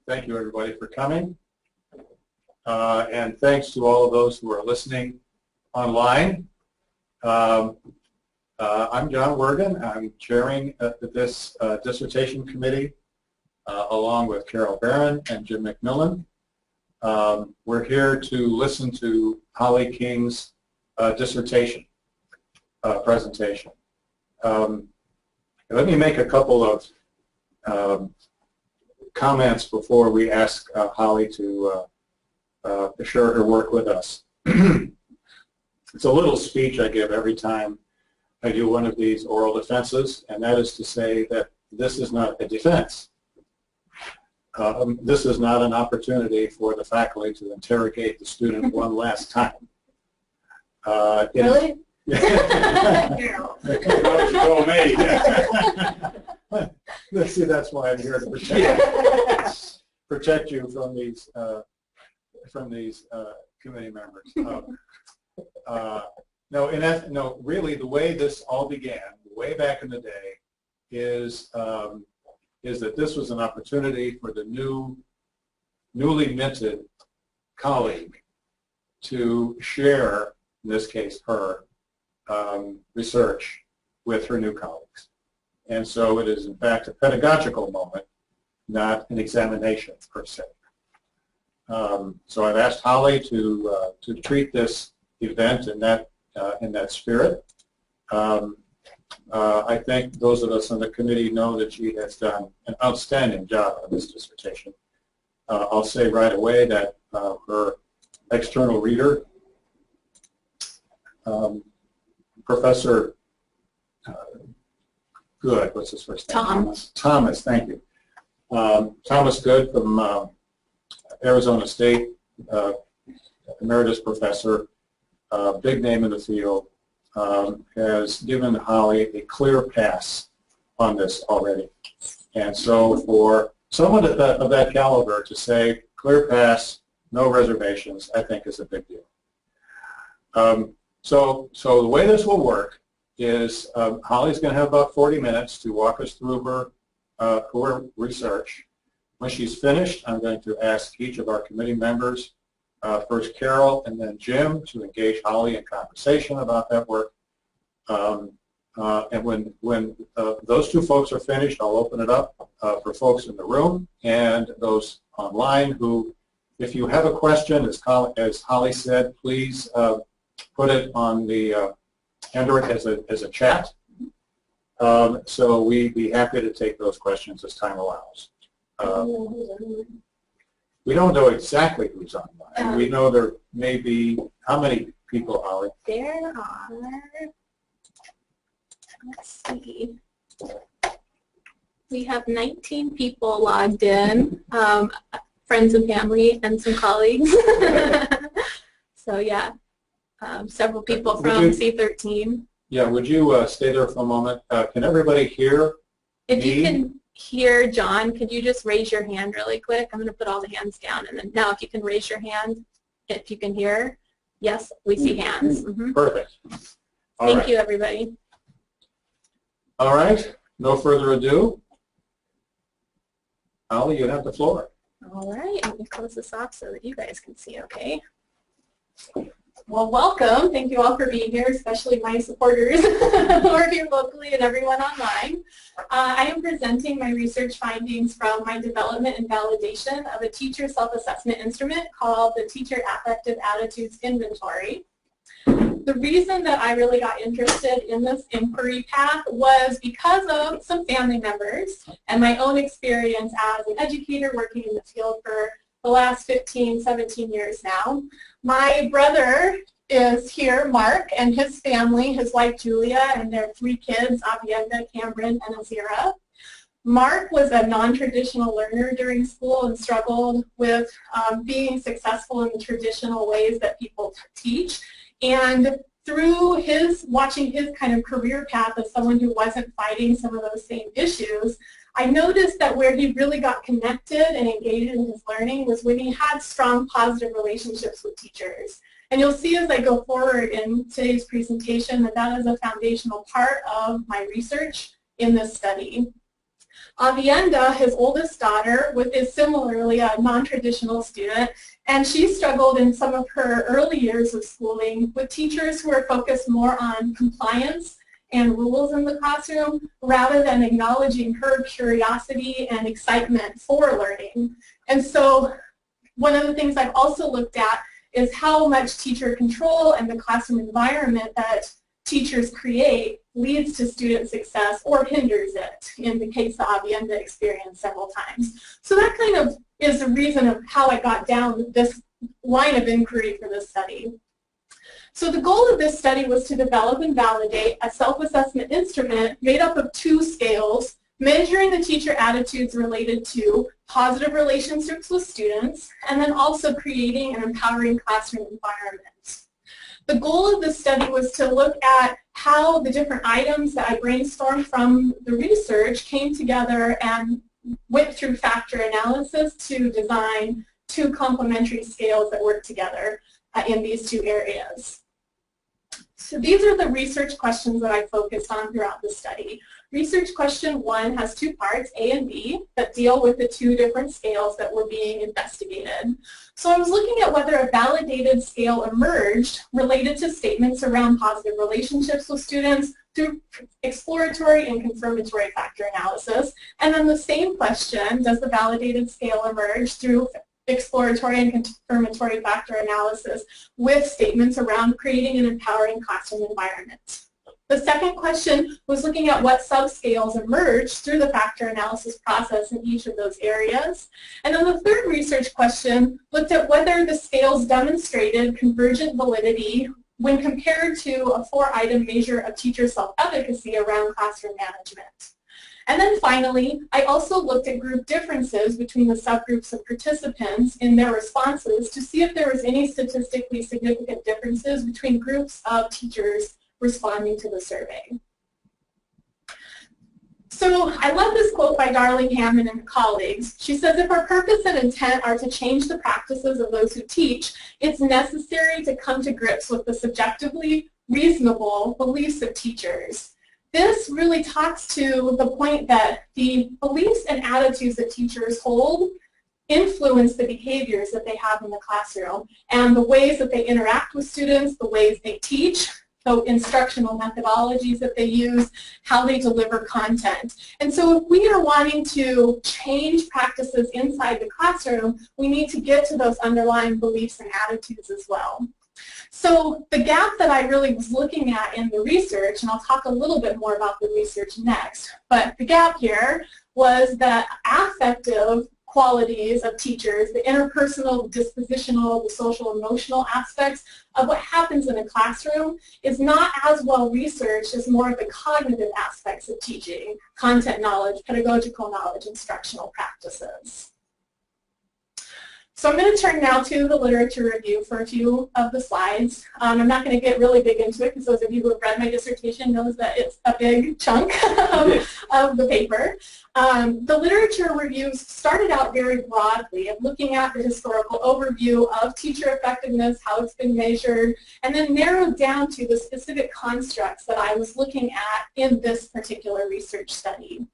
Thank you, everybody, for coming. And thanks to all of those who are listening online. I'm John Wergen. I'm chairing this dissertation committee along with Carol Barron and Jim McMillan. We're here to listen to Holly King's dissertation presentation. Let me make a couple of comments before we ask Holly to share her work with us. It's a little speech I give every time I do one of these oral defenses, and that is to say that this is not a defense. This is not an opportunity for the faculty to interrogate the student one last time. Really? See, that's why I'm here to protect you from these committee members. No, really, the way this all began, way back in the day, is that this was an opportunity for the newly minted colleague to share, in this case, her research with her new colleagues. And so it is, in fact, a pedagogical moment, not an examination per se. So I've asked Holly to treat this event in that spirit. I think those of us on the committee know that she has done an outstanding job on this dissertation. I'll say right away that her external reader, Professor Good, what's his first name? Thomas, thank you. Thomas Good from Arizona State, emeritus professor, big name in the field, has given Holly a clear pass on this already. And so for someone of that caliber to say clear pass, no reservations, I think is a big deal. So the way this will work is Holly's going to have about 40 minutes to walk us through her research. When she's finished, I'm going to ask each of our committee members, first Carol and then Jim, to engage Holly in conversation about that work. And when those two folks are finished, I'll open it up for folks in the room and those online who, if you have a question, as Holly said, please put it on the enter it as a chat. So we'd be happy to take those questions as time allows. We don't know exactly who's online. We know there may be, how many people, Holly? There are, let's see, we have 19 people logged in, friends and family and some colleagues. So yeah, several people from C13. Yeah, would you stay there for a moment? Can everybody hear If you can hear John, could you just raise your hand really quick? I'm going to put all the hands down, and then now if you can raise your hand, if you can hear. Yes, we see hands. Perfect. Thank you, everybody. All right, no further ado. Holly, you have the floor. All right, let me close this off so that you guys can see okay. Well, welcome. Thank you all for being here, especially my supporters who are here locally and everyone online. I am presenting my research findings from my development and validation of a teacher self-assessment instrument called the Teacher Affective Attitudes Inventory. The reason that I really got interested in this inquiry path was because of some family members and my own experience as an educator working in the field for the last 15, 17 years now. My brother is here, Mark, and his family, his wife Julia, and their 3 kids, Avienda, Cameron, and Azira. Mark was a non-traditional learner during school and struggled with being successful in the traditional ways that people teach. And through watching his kind of career path as someone who wasn't fighting some of those same issues, I noticed that where he really got connected and engaged in his learning was when he had strong positive relationships with teachers. And you'll see as I go forward in today's presentation that that is a foundational part of my research in this study. Avienda, his oldest daughter, is similarly a non-traditional student, and she struggled in some of her early years of schooling with teachers who are focused more on compliance and rules in the classroom rather than acknowledging her curiosity and excitement for learning. And so one of the things I've also looked at is how much teacher control and the classroom environment that teachers create leads to student success or hinders it, in the case that Avienda experienced several times. So that kind of is the reason of how I got down this line of inquiry for this study. So the goal of this study was to develop and validate a self-assessment instrument made up of 2 scales, measuring the teacher attitudes related to positive relationships with students, and then also creating an empowering classroom environment. The goal of this study was to look at how the different items that I brainstormed from the research came together and went through factor analysis to design 2 complementary scales that work together in these 2 areas. So these are the research questions that I focused on throughout the study. Research question 1 has 2 parts, A and B, that deal with the 2 different scales that were being investigated. So I was looking at whether a validated scale emerged related to statements around positive relationships with students through exploratory and confirmatory factor analysis. And then the same question, does the validated scale emerge through exploratory and confirmatory factor analysis with statements around creating an empowering classroom environment? The second question was looking at what subscales emerged through the factor analysis process in each of those areas. And then the third research question looked at whether the scales demonstrated convergent validity when compared to a 4-item measure of teacher self-efficacy around classroom management. And then finally, I also looked at group differences between the subgroups of participants in their responses to see if there was any statistically significant differences between groups of teachers responding to the survey. So I love this quote by Darling Hammond and colleagues. She says, if our purpose and intent are to change the practices of those who teach, it's necessary to come to grips with the subjectively reasonable beliefs of teachers. This really talks to the point that the beliefs and attitudes that teachers hold influence the behaviors that they have in the classroom and the ways that they interact with students, the ways they teach, the instructional methodologies that they use, how they deliver content. And so if we are wanting to change practices inside the classroom, we need to get to those underlying beliefs and attitudes as well. So the gap that I really was looking at in the research, and I'll talk a little bit more about the research next, but the gap here was that affective qualities of teachers, the interpersonal, dispositional, the social, emotional aspects of what happens in a classroom is not as well researched as more of the cognitive aspects of teaching, content knowledge, pedagogical knowledge, instructional practices. So I'm going to turn now to the literature review for a few of the slides. I'm not going to get really big into it because those of you who have read my dissertation knows that it's a big chunk of the paper. The literature reviews started out very broadly of looking at the historical overview of teacher effectiveness, how it's been measured, and then narrowed down to the specific constructs that I was looking at in this particular research study.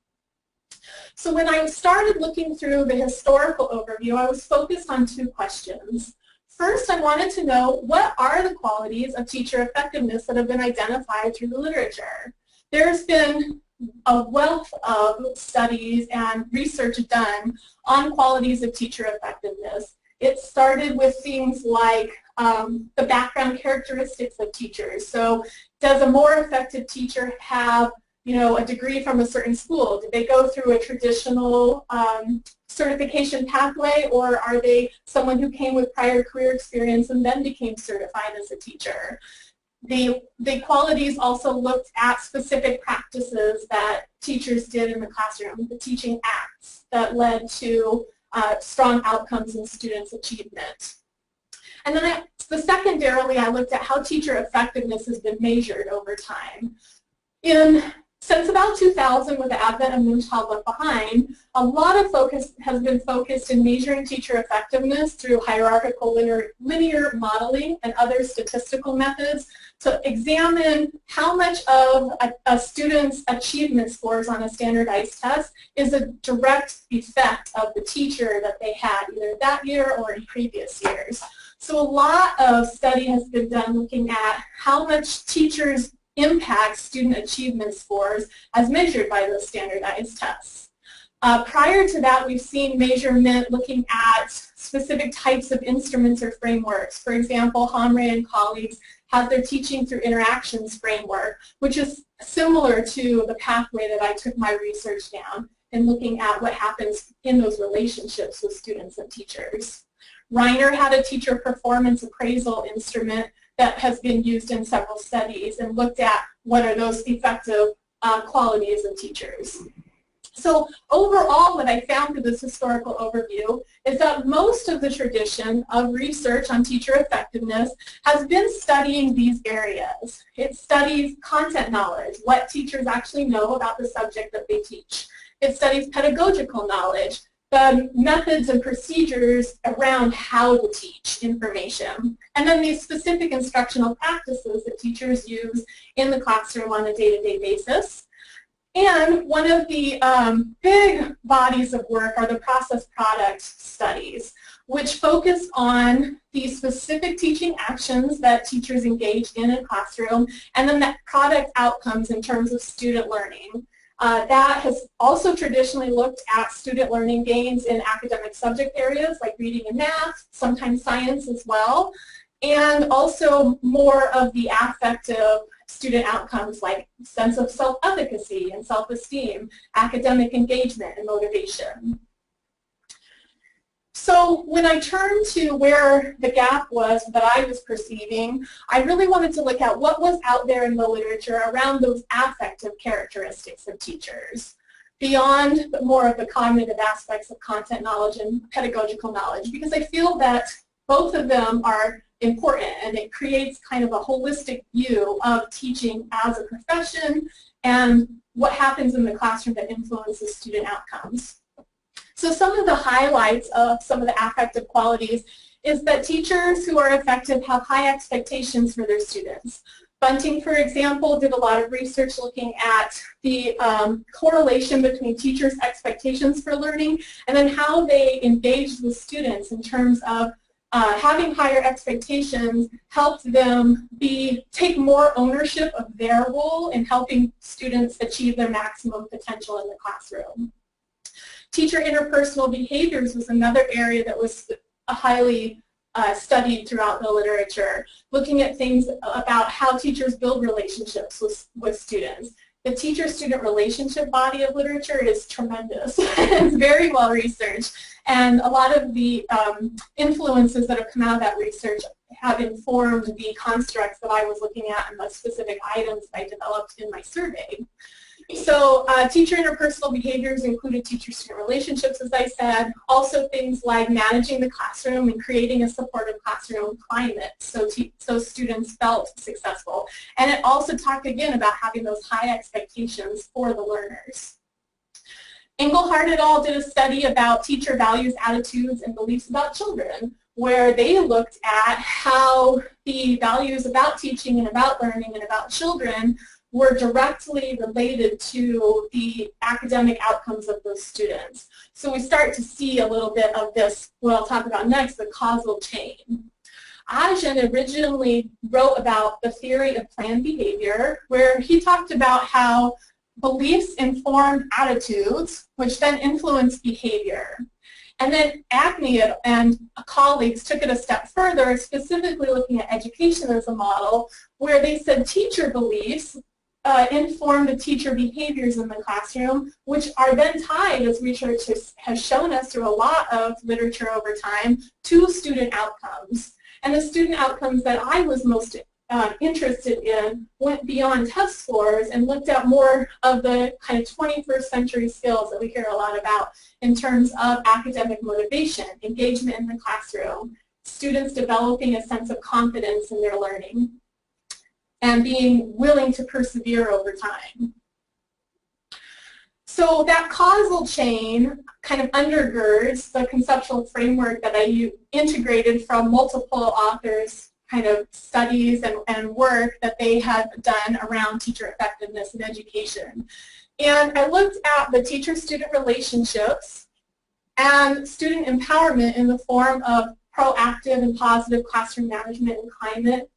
So when I started looking through the historical overview, I was focused on 2 questions. First, I wanted to know what are the qualities of teacher effectiveness that have been identified through the literature. There's been a wealth of studies and research done on qualities of teacher effectiveness. It started with things like the background characteristics of teachers. So does a more effective teacher have a degree from a certain school? Did they go through a traditional certification pathway, or are they someone who came with prior career experience and then became certified as a teacher? The qualities also looked at specific practices that teachers did in the classroom, the teaching acts that led to strong outcomes in students' achievement. And then secondarily, I looked at how teacher effectiveness has been measured over time. In Since about 2000, with the advent of No Child Left Behind, a lot of focus has been focused in measuring teacher effectiveness through hierarchical linear modeling and other statistical methods to examine how much of a student's achievement scores on a standardized test is a direct effect of the teacher that they had either that year or in previous years. So a lot of study has been done looking at how much teachers impact student achievement scores as measured by those standardized tests. Prior to that, we've seen measurement looking at specific types of instruments or frameworks. For example, Hamre and colleagues have their teaching through interactions framework, which is similar to the pathway that I took my research down in looking at what happens in those relationships with students and teachers. Reiner had a teacher performance appraisal instrument that has been used in several studies and looked at what are those effective qualities of teachers. So overall, what I found through this historical overview is that most of the tradition of research on teacher effectiveness has been studying these areas. It studies content knowledge, what teachers actually know about the subject that they teach. It studies pedagogical knowledge, the methods and procedures around how to teach information, and then these specific instructional practices that teachers use in the classroom on a day-to-day basis. And one of the big bodies of work are the process product studies, which focus on the specific teaching actions that teachers engage in a classroom, and then that product outcomes in terms of student learning. That has also traditionally looked at student learning gains in academic subject areas like reading and math, sometimes science as well, and also more of the affective student outcomes like sense of self-efficacy and self-esteem, academic engagement and motivation. So when I turned to where the gap was that I was perceiving, I really wanted to look at what was out there in the literature around those affective characteristics of teachers, beyond more of the cognitive aspects of content knowledge and pedagogical knowledge, because I feel that both of them are important and it creates kind of a holistic view of teaching as a profession and what happens in the classroom that influences student outcomes. So some of the highlights of some of the affective qualities is that teachers who are effective have high expectations for their students. Bunting, for example, did a lot of research looking at the correlation between teachers' expectations for learning and then how they engaged with students in terms of having higher expectations helped them take more ownership of their role in helping students achieve their maximum potential in the classroom. Teacher interpersonal behaviors was another area that was highly studied throughout the literature, looking at things about how teachers build relationships with students. The teacher-student relationship body of literature is tremendous. It's very well researched, and a lot of the influences that have come out of that research have informed the constructs that I was looking at and the specific items that I developed in my survey. So teacher interpersonal behaviors included teacher-student relationships, as I said, also things like managing the classroom and creating a supportive classroom climate so students felt successful. And it also talked again about having those high expectations for the learners. Engelhardt et al. Did a study about teacher values, attitudes, and beliefs about children, where they looked at how the values about teaching and about learning and about children were directly related to the academic outcomes of those students. So we start to see a little bit of this, what I'll talk about next, the causal chain. Ajahn originally wrote about the theory of planned behavior, where he talked about how beliefs informed attitudes, which then influence behavior. And then Acme and colleagues took it a step further, specifically looking at education as a model, where they said teacher beliefs inform the teacher behaviors in the classroom, which are then tied, as research has shown us through a lot of literature over time, to student outcomes. And the student outcomes that I was most interested in went beyond test scores and looked at more of the kind of 21st century skills that we hear a lot about in terms of academic motivation, engagement in the classroom, students developing a sense of confidence in their learning, and being willing to persevere over time. So that causal chain kind of undergirds the conceptual framework that I integrated from multiple authors' kind of studies and work that they had done around teacher effectiveness in education. And I looked at the teacher-student relationships and student empowerment in the form of proactive and positive classroom management and climate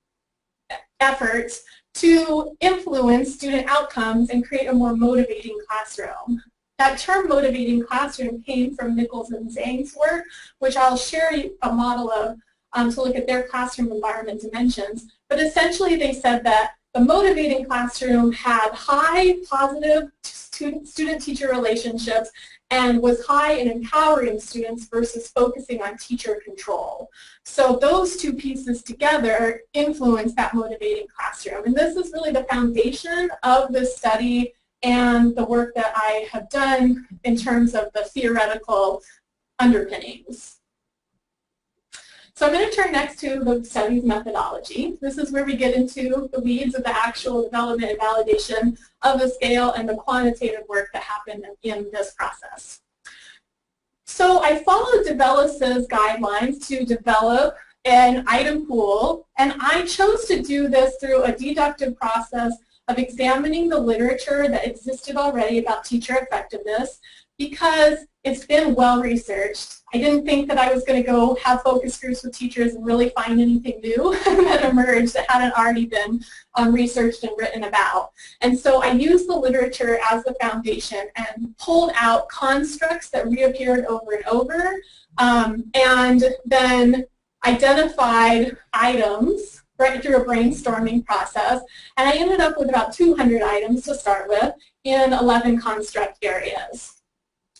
efforts to influence student outcomes and create a more motivating classroom. That term motivating classroom came from Nichols and Zhang's work, which I'll share a model of to look at their classroom environment dimensions. But essentially they said that the motivating classroom had high positive student-teacher relationships and was high in empowering students versus focusing on teacher control. So those two pieces together influence that motivating classroom. And this is really the foundation of this study and the work that I have done in terms of the theoretical underpinnings. So I'm going to turn next to the study's methodology. This is where we get into the weeds of the actual development and validation of the scale and the quantitative work that happened in this process. So I followed DeVellis's guidelines to develop an item pool, and I chose to do this through a deductive process of examining the literature that existed already about teacher effectiveness because it's been well researched. I didn't think that I was going to go have focus groups with teachers and really find anything new that emerged that hadn't already been researched and written about. And so I used the literature as the foundation and pulled out constructs that reappeared over and over, and then identified items right through a brainstorming process. And I ended up with about 200 items to start with in 11 construct areas.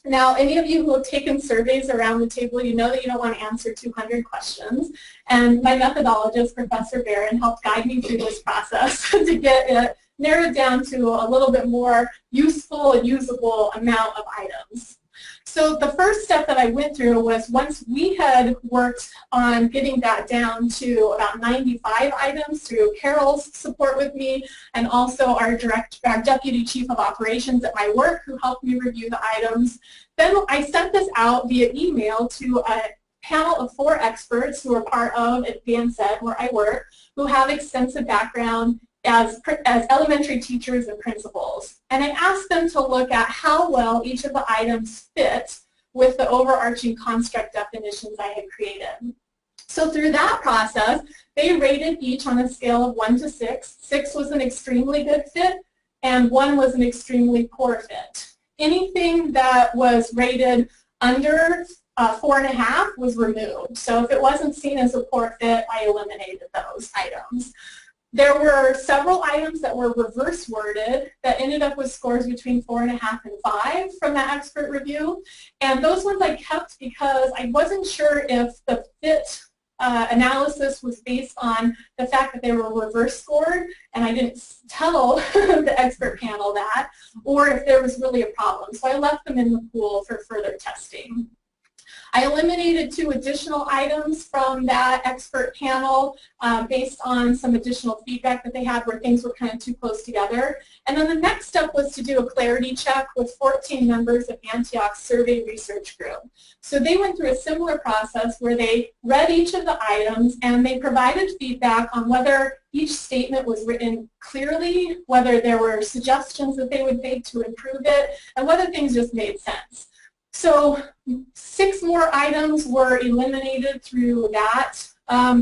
Now, any of you who have taken surveys around the table, you know that you don't want to answer 200 questions. And my methodologist, Professor Barron, helped guide me through this process to get it narrowed down to a little bit more useful and usable amount of items. So the first step that I went through was once we had worked on getting that down to about 95 items through Carol's support with me and also our Deputy Chief of Operations at my work who helped me review the items. Then I sent this out via email to a panel of 4 experts who are part of Advanced Ed, where I work, who have extensive background as elementary teachers and principals. And I asked them to look at how well each of the items fit with the overarching construct definitions I had created. So through that process, they rated each on a scale of 1 to 6. 6 was an extremely good fit, and 1 was an extremely poor fit. Anything that was rated under 4.5 was removed. So if it wasn't seen as a poor fit, I eliminated those items. There were several items that were reverse worded that ended up with scores between 4.5 and 5 from that expert review. And those ones I kept because I wasn't sure if the fit analysis was based on the fact that they were reverse scored, and I didn't tell the expert panel that, or if there was really a problem. So I left them in the pool for further testing. I eliminated 2 additional items from that expert panel based on some additional feedback that they had where things were kind of too close together. And then the next step was to do a clarity check with 14 members of Antioch's survey research group. So they went through a similar process where they read each of the items and they provided feedback on whether each statement was written clearly, whether there were suggestions that they would make to improve it, and whether things just made sense. So 6 more items were eliminated through that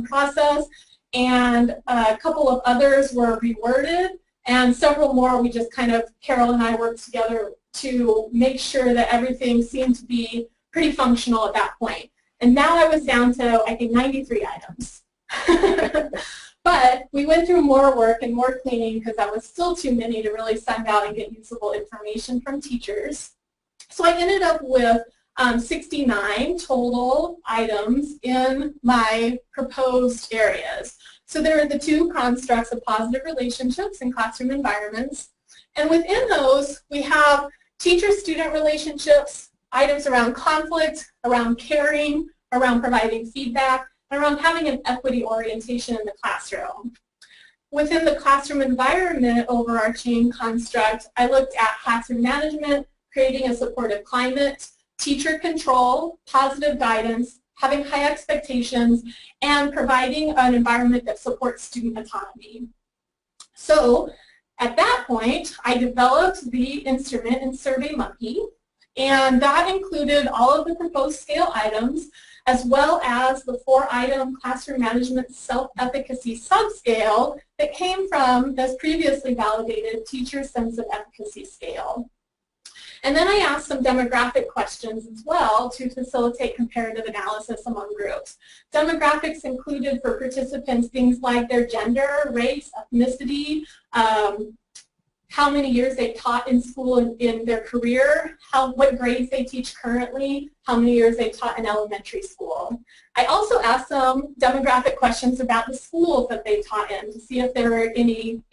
process, and a couple of others were reworded, and several more we just kind of, Carol and I worked together to make sure that everything seemed to be pretty functional at that point. And now I was down to, I think, 93 items. But we went through more work and more cleaning because that was still too many to really send out and get usable information from teachers. So I ended up with 69 total items in my proposed areas. So there are the 2 constructs of positive relationships and classroom environments. And within those, we have teacher-student relationships, items around conflict, around caring, around providing feedback, and around having an equity orientation in the classroom. Within the classroom environment overarching construct, I looked at classroom management, creating a supportive climate, teacher control, positive guidance, having high expectations, and providing an environment that supports student autonomy. So at that point, I developed the instrument in SurveyMonkey, and that included all of the proposed scale items, as well as the 4-item classroom management self-efficacy subscale that came from this previously validated teacher sense of efficacy scale. And then I asked some demographic questions as well to facilitate comparative analysis among groups. Demographics included for participants things like their gender, race, ethnicity, how many years they taught in school in their career, what grades they teach currently, how many years they taught in elementary school. I also asked some demographic questions about the schools that they taught in to see if there were any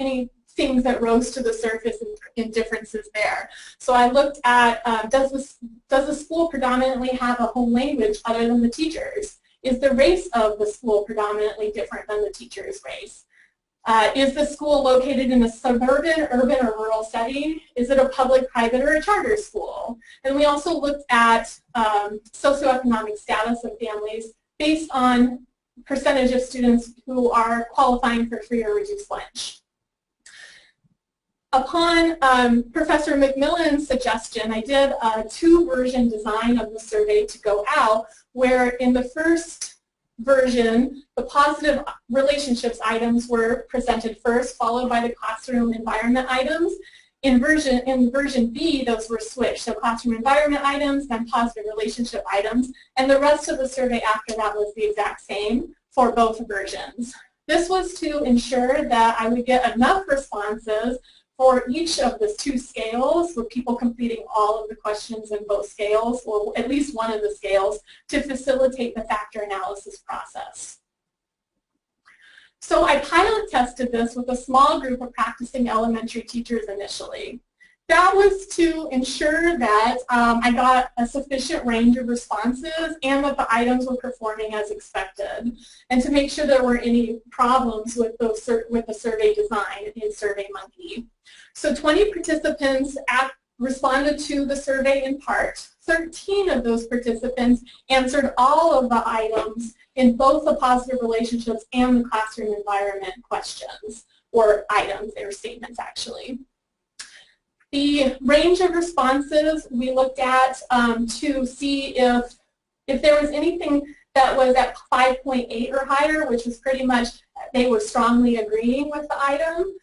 things that rose to the surface in differences there. So I looked at, does the school predominantly have a home language other than the teachers? Is the race of the school predominantly different than the teacher's race? Is the school located in a suburban, urban, or rural setting? Is it a public, private, or a charter school? And we also looked at socioeconomic status of families based on percentage of students who are qualifying for free or reduced lunch. Upon Professor McMillan's suggestion, I did a 2-version design of the survey to go out, where in the first version, the positive relationships items were presented first, followed by the classroom environment items. In version B, those were switched, so classroom environment items, then positive relationship items, and the rest of the survey after that was the exact same for both versions. This was to ensure that I would get enough responses for each of the 2 scales, with people completing all of the questions in both scales, or at least one of the scales, to facilitate the factor analysis process. So I pilot tested this with a small group of practicing elementary teachers initially. That was to ensure that I got a sufficient range of responses and that the items were performing as expected, and to make sure there weren't any problems with the survey design in SurveyMonkey. So 20 participants responded to the survey in part. 13 of those participants answered all of the items in both the positive relationships and the classroom environment questions, or items, they were statements actually. The range of responses we looked at to see if there was anything that was at 5.8 or higher, which was pretty much they were strongly agreeing with the item.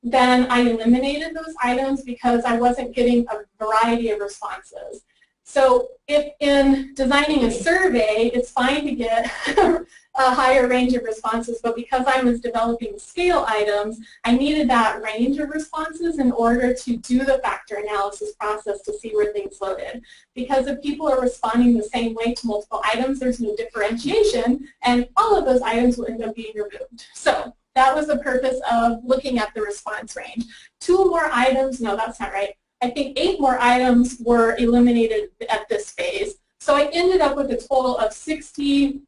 Then I eliminated those items because I wasn't getting a variety of responses. So if in designing a survey, it's fine to get a higher range of responses, but because I was developing scale items, I needed that range of responses in order to do the factor analysis process to see where things loaded. Because if people are responding the same way to multiple items, there's no differentiation, and all of those items will end up being removed. So that was the purpose of looking at the response range. 2 more items, no, that's not right. I think 8 more items were eliminated at this phase. So I ended up with a total of 61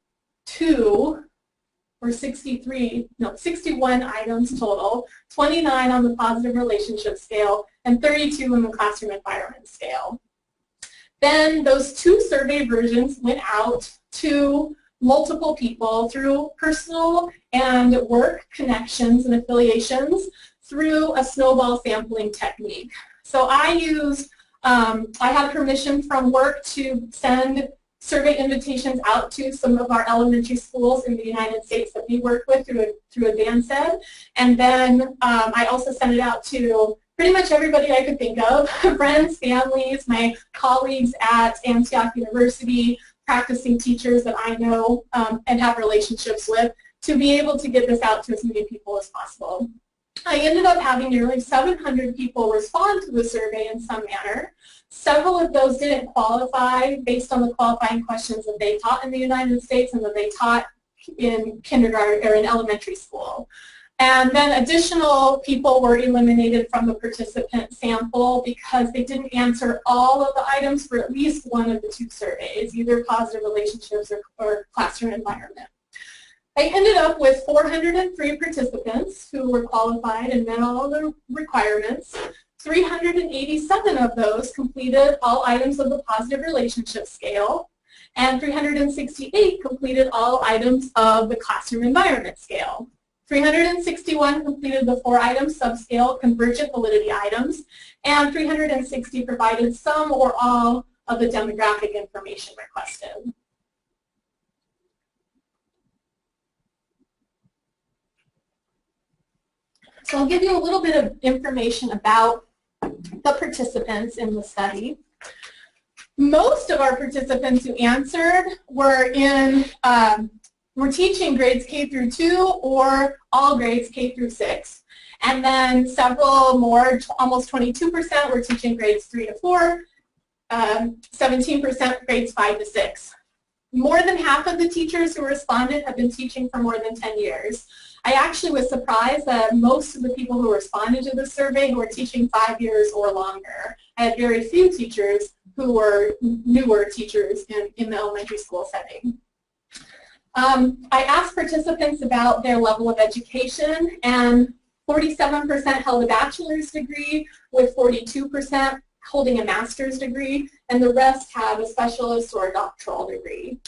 items total, 29 on the positive relationship scale, and 32 on the classroom environment scale. Then those 2 survey versions went out to multiple people through personal and work connections and affiliations through a snowball sampling technique. So I had permission from work to send survey invitations out to some of our elementary schools in the United States that we work with through Advanced Ed. And then I also sent it out to pretty much everybody I could think of, friends, families, my colleagues at Antioch University, practicing teachers that I know and have relationships with, to be able to get this out to as many people as possible. I ended up having nearly 700 people respond to the survey in some manner. Several of those didn't qualify based on the qualifying questions that they taught in the United States and that they taught in kindergarten or in elementary school. And then additional people were eliminated from the participant sample because they didn't answer all of the items for at least one of the 2 surveys, either positive relationships or classroom environment. I ended up with 403 participants who were qualified and met all the requirements. 387 of those completed all items of the positive relationship scale, and 368 completed all items of the classroom environment scale. 361 completed the 4-item subscale convergent validity items, and 360 provided some or all of the demographic information requested. So I'll give you a little bit of information about the participants in the study. Most of our participants who answered were teaching grades K through 2 or all grades K through 6. And then several more, almost 22%, were teaching grades 3 to 4, 17% grades 5 to 6. More than half of the teachers who responded have been teaching for more than 10 years. I actually was surprised that most of the people who responded to the survey were teaching 5 years or longer. I had very few teachers who were newer teachers in the elementary school setting. I asked participants about their level of education, and 47% held a bachelor's degree, with 42% holding a master's degree, and the rest have a specialist or a doctoral degree.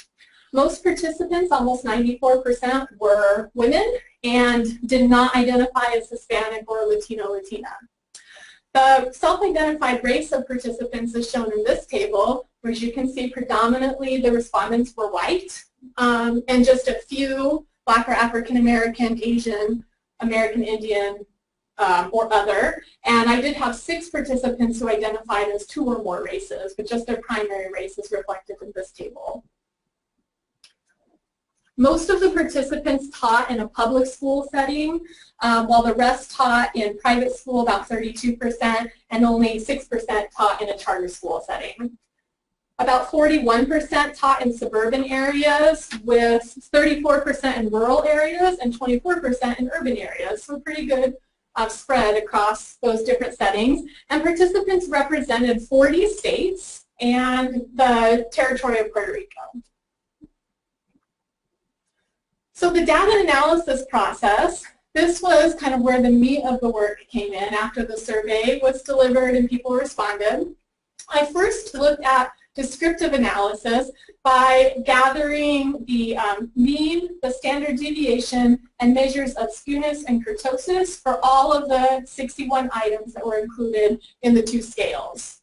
Most participants, almost 94%, were women and did not identify as Hispanic or Latino-Latina. The self-identified race of participants is shown in this table, where as you can see predominantly the respondents were white, and just a few Black or African American, Asian, American Indian, or other. And I did have 6 participants who identified as 2 or more races, but just their primary race is reflected in this table. Most of the participants taught in a public school setting, while the rest taught in private school, about 32%, and only 6% taught in a charter school setting. About 41% taught in suburban areas, with 34% in rural areas and 24% in urban areas, so pretty good spread across those different settings. And participants represented 40 states and the territory of Puerto Rico. So the data analysis process, this was kind of where the meat of the work came in after the survey was delivered and people responded. I first looked at descriptive analysis by gathering the mean, the standard deviation, and measures of skewness and kurtosis for all of the 61 items that were included in the 2 scales.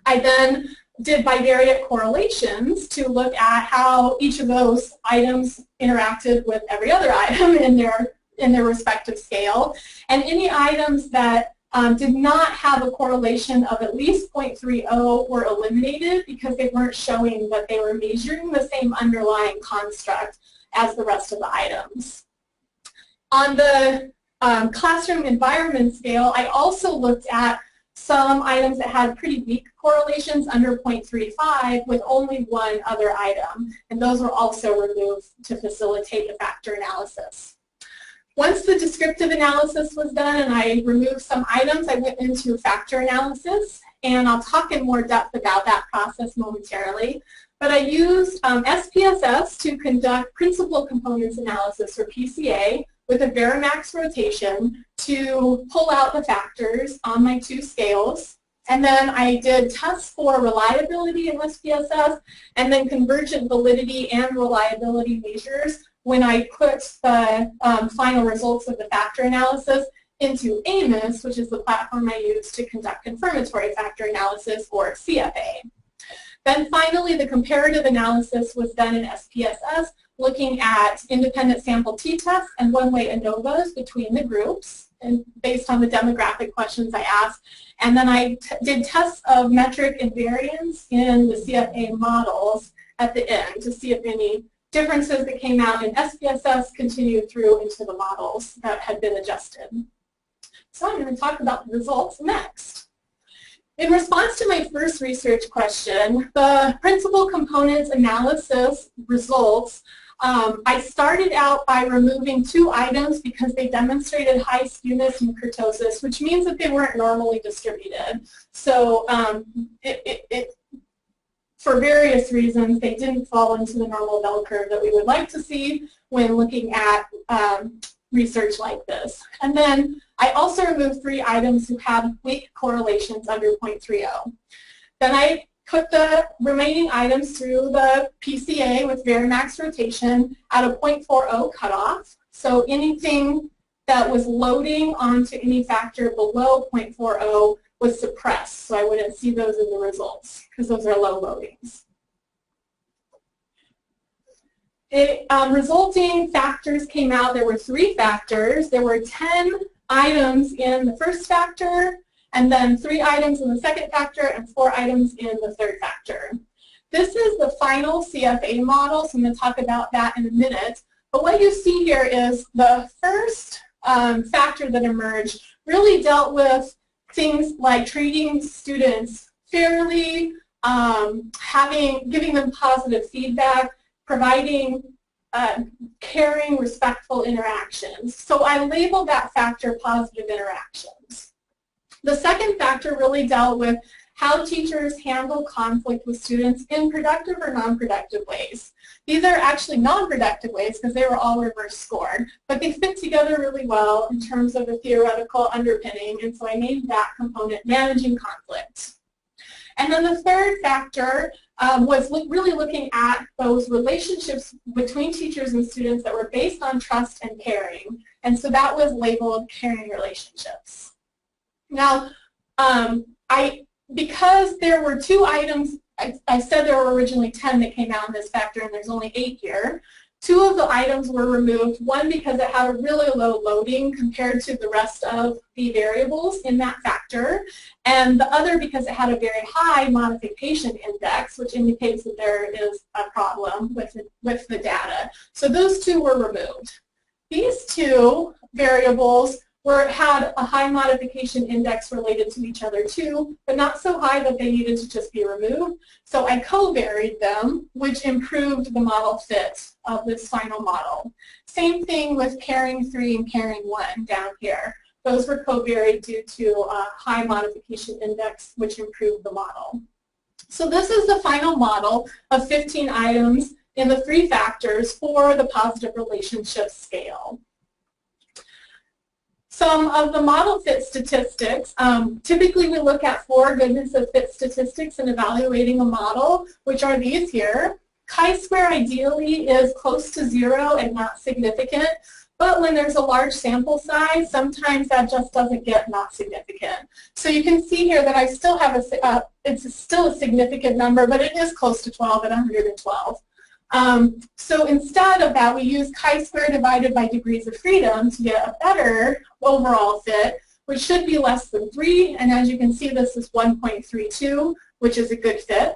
I then did bivariate correlations to look at how each of those items interacted with every other item in their respective scale, and any items that did not have a correlation of at least 0.30 were eliminated because they weren't showing that they were measuring the same underlying construct as the rest of the items. On the classroom environment scale, I also looked at some items that had pretty weak correlations under 0.35 with only 1 other item, and those were also removed to facilitate the factor analysis. Once the descriptive analysis was done and I removed some items, I went into factor analysis, and I'll talk in more depth about that process momentarily. But I used SPSS to conduct principal components analysis, or PCA, with a Varimax rotation to pull out the factors on my 2 scales. And then I did tests for reliability in SPSS, and then convergent validity and reliability measures when I put the final results of the factor analysis into AMIS, which is the platform I use to conduct confirmatory factor analysis, or CFA. Then finally, the comparative analysis was done in SPSS, looking at independent sample t-tests and one-way ANOVAs between the groups, and based on the demographic questions I asked. And then I did tests of metric invariance in the CFA models at the end to see if any differences that came out in SPSS continued through into the models that had been adjusted. So I'm going to talk about the results next. In response to my first research question, the principal components analysis results, I started out by removing 2 items because they demonstrated high skewness and kurtosis, which means that they weren't normally distributed. So for various reasons, they didn't fall into the normal bell curve that we would like to see when looking at research like this. And then I also removed 3 items who had weak correlations under 0.30. Then I put the remaining items through the PCA with Varimax rotation at a 0.40 cutoff. So anything that was loading onto any factor below 0.40 was suppressed. So I wouldn't see those in the results because those are low loadings. Resulting factors came out. There were 3 factors. There were 10 items in the first factor, and then 3 items in the second factor, and 4 items in the third factor. This is the final CFA model, so I'm going to talk about that in a minute. But what you see here is the first factor that emerged really dealt with things like treating students fairly, giving them positive feedback, providing caring, respectful interactions. So I labeled that factor positive interactions. The second factor really dealt with how teachers handle conflict with students in productive or non-productive ways. These are actually non-productive ways because they were all reverse scored, but they fit together really well in terms of the theoretical underpinning, and so I named that component managing conflict. And then the third factor was really looking at those relationships between teachers and students that were based on trust and caring, and so that was labeled caring relationships. Now, because there were 2 items, I said there were originally 10 that came out in this factor, and there's only 8 here. 2 of the items were removed, one because it had a really low loading compared to the rest of the variables in that factor, and the other because it had a very high modification index, which indicates that there is a problem with the data. So those 2 were removed. These 2 variables had a high modification index related to each other too, but not so high that they needed to just be removed. So I covaried them, which improved the model fit of this final model. Same thing with caring 3 and caring 1 down here. Those were covaried due to a high modification index, which improved the model. So this is the final model of 15 items in the 3 factors for the positive relationship scale. Some of the model fit statistics, typically we look at 4 goodness of fit statistics in evaluating a model, which are these here. Chi-square ideally is close to 0 and not significant, but when there's a large sample size, sometimes that just doesn't get not significant. So you can see here that I still have it's still a significant number, but it is close to 12 at 112. So instead of that, we use chi-square divided by degrees of freedom to get a better overall fit, which should be less than 3, and as you can see, this is 1.32, which is a good fit.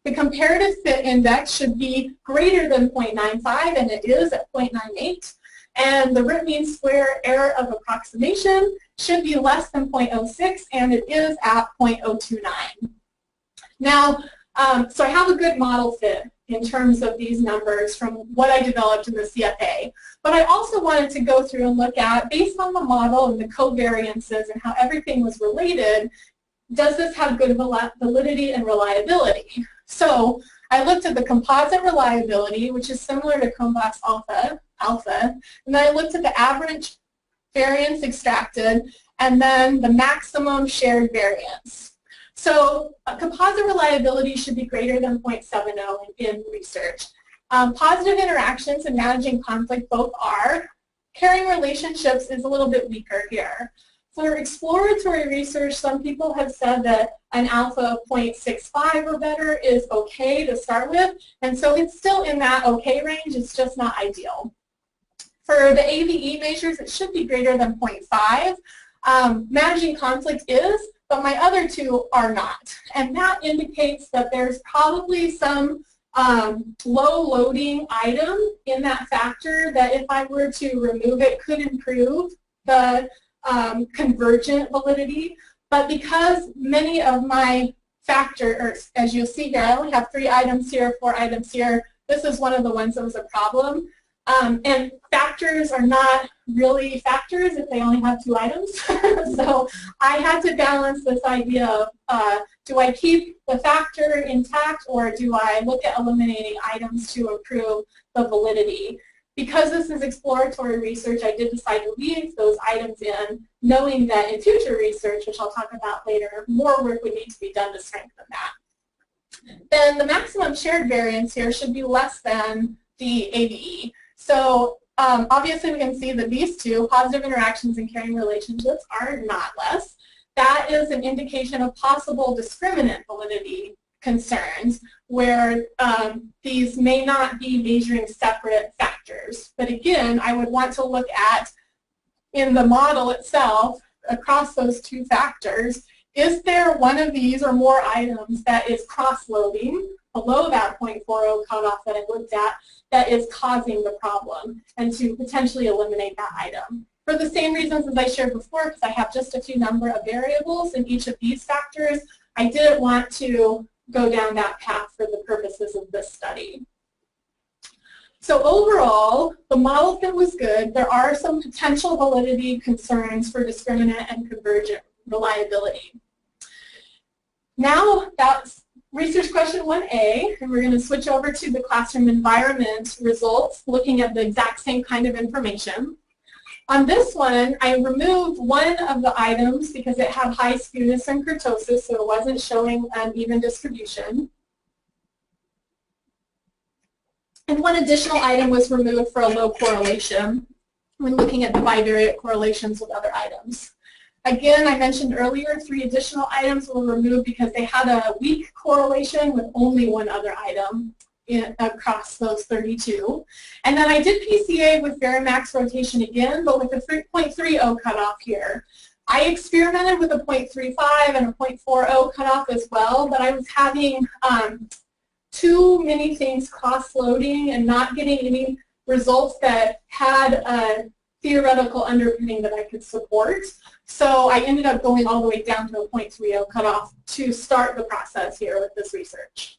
The comparative fit index should be greater than 0.95, and it is at 0.98, and the root mean square error of approximation should be less than 0.06, and it is at 0.029. Now, so I have a good model fit in terms of these numbers from what I developed in the CFA. But I also wanted to go through and look at, based on the model and the covariances and how everything was related, does this have good validity and reliability? So I looked at the composite reliability, which is similar to Cronbach's alpha, and then I looked at the average variance extracted, and then the maximum shared variance. So composite reliability should be greater than 0.70 in research. Positive interactions and managing conflict both are. Caring relationships is a little bit weaker here. For exploratory research, some people have said that an alpha of 0.65 or better is okay to start with, and so it's still in that okay range, it's just not ideal. For the AVE measures, it should be greater than 0.5. Managing conflict is, but my other 2 are not. And that indicates that there's probably some low loading item in that factor that if I were to remove it could improve the convergent validity. But because many of my factors, as you'll see here, I only have 3 items here, 4 items here, this is one of the ones that was a problem. And factors are not really factors if they only have 2 items. So I had to balance this idea of do I keep the factor intact or do I look at eliminating items to improve the validity? Because this is exploratory research, I did decide to leave those items in, knowing that in future research, which I'll talk about later, more work would need to be done to strengthen that. Then the maximum shared variance here should be less than the AVE. So obviously we can see that these two, positive interactions and caring relationships, are not less. That is an indication of possible discriminant validity concerns where these may not be measuring separate factors. But again, I would want to look at, in the model itself, across those two factors, is there one of these or more items that is cross-loading below that 0.40 cutoff that I looked at that is causing the problem, and to potentially eliminate that item. For the same reasons as I shared before, because I have just a few number of variables in each of these factors, I didn't want to go down that path for the purposes of this study. So overall, the model fit was good. There are some potential validity concerns for discriminant and convergent reliability. Now that's research question 1A, and we're going to switch over to the classroom environment results, looking at the exact same kind of information. On this one, I removed one of the items because it had high skewness and kurtosis, so it wasn't showing an even distribution. And one additional item was removed for a low correlation when looking at the bivariate correlations with other items. Again, I mentioned earlier, 3 additional items were removed because they had a weak correlation with only one other item across those 32. And then I did PCA with Varimax rotation again, but with a 3.30 cutoff here. I experimented with a 0.35 and a 0.40 cutoff as well, but I was having too many things cross-loading and not getting any results that had a theoretical underpinning that I could support. So I ended up going all the way down to a 0.30 cutoff to start the process here with this research.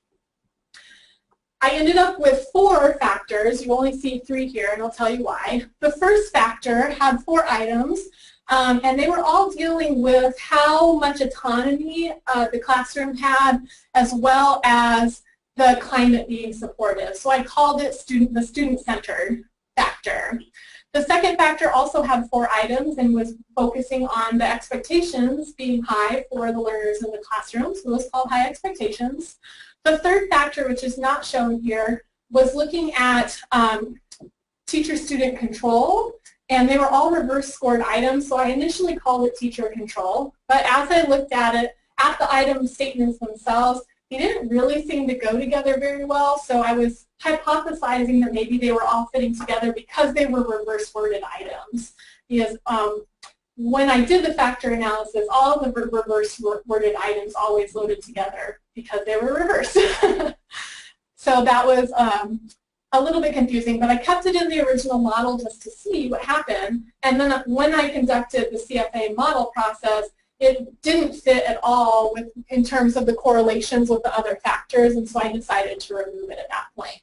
I ended up with 4 factors. You only see 3 here, and I'll tell you why. The first factor had 4 items, and they were all dealing with how much autonomy the classroom had, as well as the climate being supportive. So I called it the student-centered factor. The second factor also had 4 items and was focusing on the expectations being high for the learners in the classroom, so it was called high expectations. The third factor, which is not shown here, was looking at teacher-student control, and they were all reverse scored items, so I initially called it teacher control. But as I looked at it, at the item statements themselves, they didn't really seem to go together very well, so I was hypothesizing that maybe they were all fitting together because they were reverse worded items. Because when I did the factor analysis, all of the reverse worded items always loaded together because they were reversed. So that was a little bit confusing, but I kept it in the original model just to see what happened. And then when I conducted the CFA model process, it didn't fit at all in terms of the correlations with the other factors, and so I decided to remove it at that point.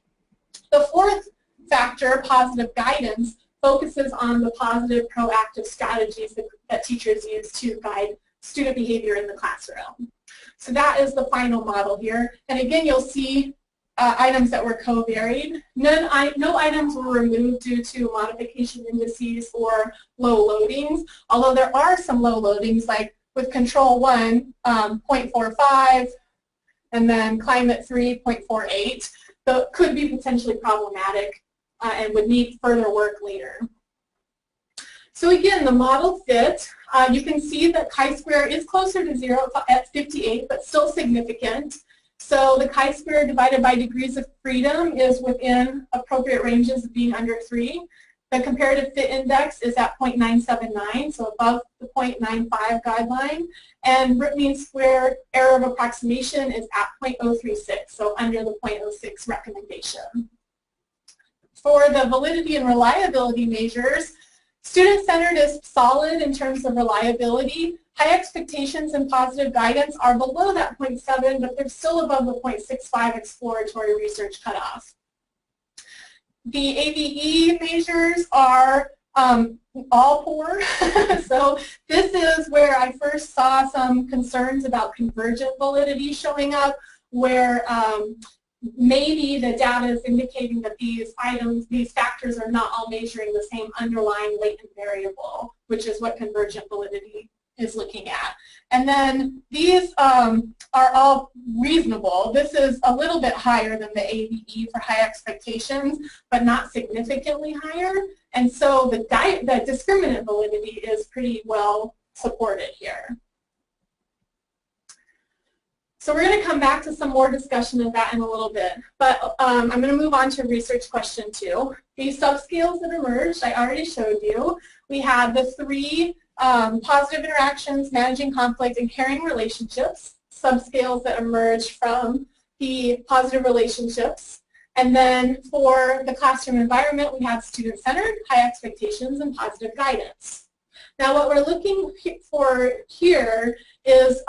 The fourth factor, positive guidance, focuses on the positive proactive strategies that teachers use to guide student behavior in the classroom. So that is the final model here. And again, you'll see items that were covaried. No items were removed due to modification indices or low loadings, although there are some low loadings, like with control 1, 0.45, and then climate 3, 0.48, that could be potentially problematic and would need further work later. So again, the model fit. You can see that chi-square is closer to 0 at 58, but still significant. So the chi-square divided by degrees of freedom is within appropriate ranges of being under 3. The comparative fit index is at 0.979, so above the 0.95 guideline. And root mean square error of approximation is at 0.036, so under the 0.06 recommendation. For the validity and reliability measures, student-centered is solid in terms of reliability. High expectations and positive guidance are below that 0.7, but they're still above the 0.65 exploratory research cutoff. The AVE measures are all poor. So this is where I first saw some concerns about convergent validity showing up, where maybe the data is indicating that these items, these factors are not all measuring the same underlying latent variable, which is what convergent validity is looking at. And then these are all reasonable. This is a little bit higher than the AVE for high expectations, but not significantly higher. And so the discriminant validity is pretty well supported here. So we're going to come back to some more discussion of that in a little bit. But I'm going to move on to research question 2. These subscales that emerged, I already showed you. We had the 3 positive interactions, managing conflict, and caring relationships, subscales that emerged from the positive relationships. And then for the classroom environment, we had student-centered, high expectations, and positive guidance. Now what we're looking for here is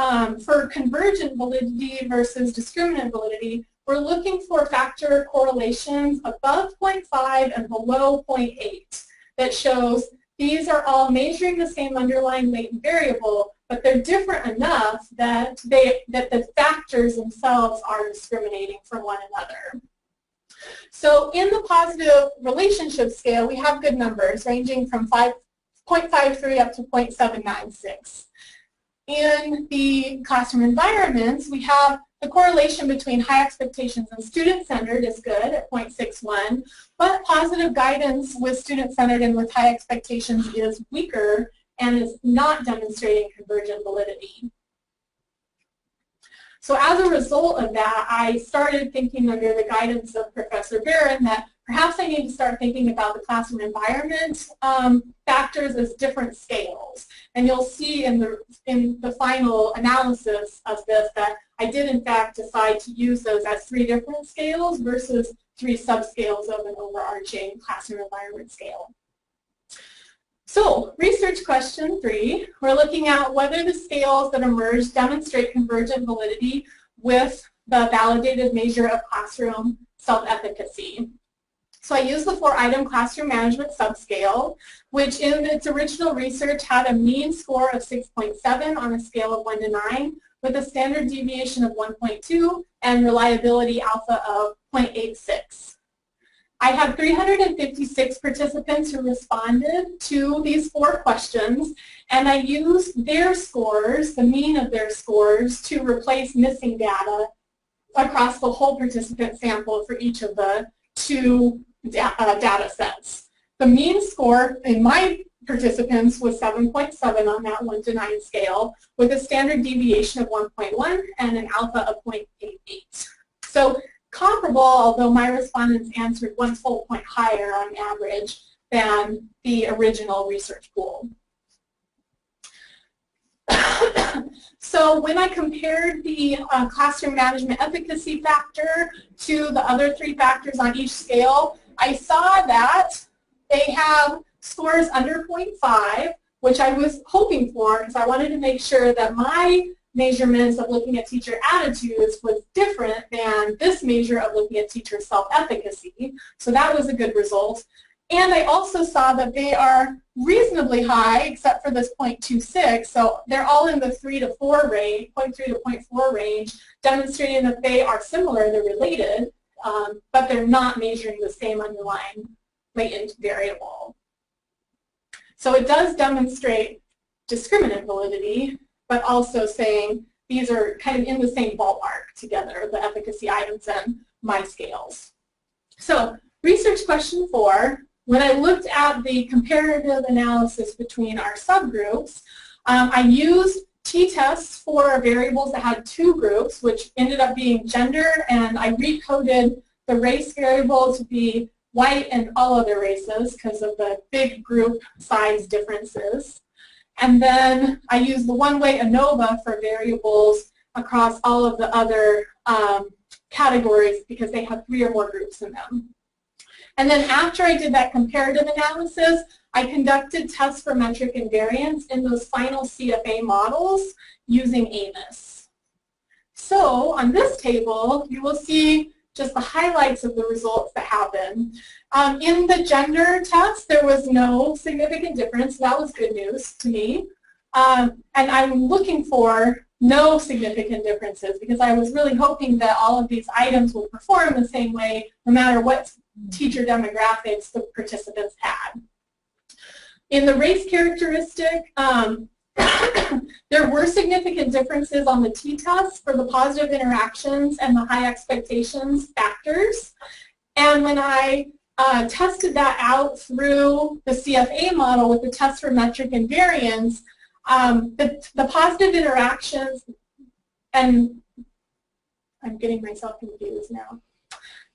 for convergent validity versus discriminant validity, we're looking for factor correlations above 0.5 and below 0.8 that shows these are all measuring the same underlying latent variable, but they're different enough that the factors themselves are discriminating from one another. So in the positive relationship scale, we have good numbers ranging from 0.53 up to 0.796. In the classroom environments, we have the correlation between high expectations and student-centered is good at 0.61, but positive guidance with student-centered and with high expectations is weaker and is not demonstrating convergent validity. So as a result of that, I started thinking under the guidance of Professor Barron that perhaps I need to start thinking about the classroom environment factors as different scales. And you'll see in the final analysis of this that I did in fact decide to use those as 3 different scales versus 3 subscales of an overarching classroom environment scale. So research question 3, we're looking at whether the scales that emerge demonstrate convergent validity with the validated measure of classroom self-efficacy. So I used the 4-item classroom management subscale, which in its original research had a mean score of 6.7 on a scale of 1 to 9, with a standard deviation of 1.2 and reliability alpha of 0.86. I had 356 participants who responded to these 4 questions, and I used their scores, the mean of their scores, to replace missing data across the whole participant sample for each of the 2 data sets. The mean score in my participants was 7.7 on that 1 to 9 scale, with a standard deviation of 1.1 and an alpha of 0.88. So comparable, although my respondents answered 1 full point higher on average than the original research pool. So when I compared the classroom management efficacy factor to the other 3 factors on each scale, I saw that they have scores under 0.5, which I was hoping for because I wanted to make sure that my measurements of looking at teacher attitudes was different than this measure of looking at teacher self-efficacy. So that was a good result. And I also saw that they are reasonably high, except for this 0.26. So they're all in the 3 to 4 range, 0.3 to 0.4 range, demonstrating that they are similar, they're related, but they're not measuring the same underlying latent variable. So it does demonstrate discriminant validity, but also saying these are kind of in the same ballpark together, the efficacy items and my scales. So research question 4, when I looked at the comparative analysis between our subgroups, I used t-tests for variables that had 2 groups, which ended up being gender, and I recoded the race variable to be white and all other races because of the big group size differences. And then I used the one-way ANOVA for variables across all of the other categories because they have 3 or more groups in them. And then after I did that comparative analysis, I conducted tests for metric invariance in those final CFA models using AMIS. So on this table, you will see just the highlights of the results that happened. In the gender test, there was no significant difference. That was good news to me. And I'm looking for no significant differences, because I was really hoping that all of these items would perform the same way no matter what teacher demographics the participants had. In the race characteristic, there were significant differences on the t-test for the positive interactions and the high expectations factors. And when I tested that out through the CFA model with the test for metric and variance, the positive interactions, and I'm getting myself confused now.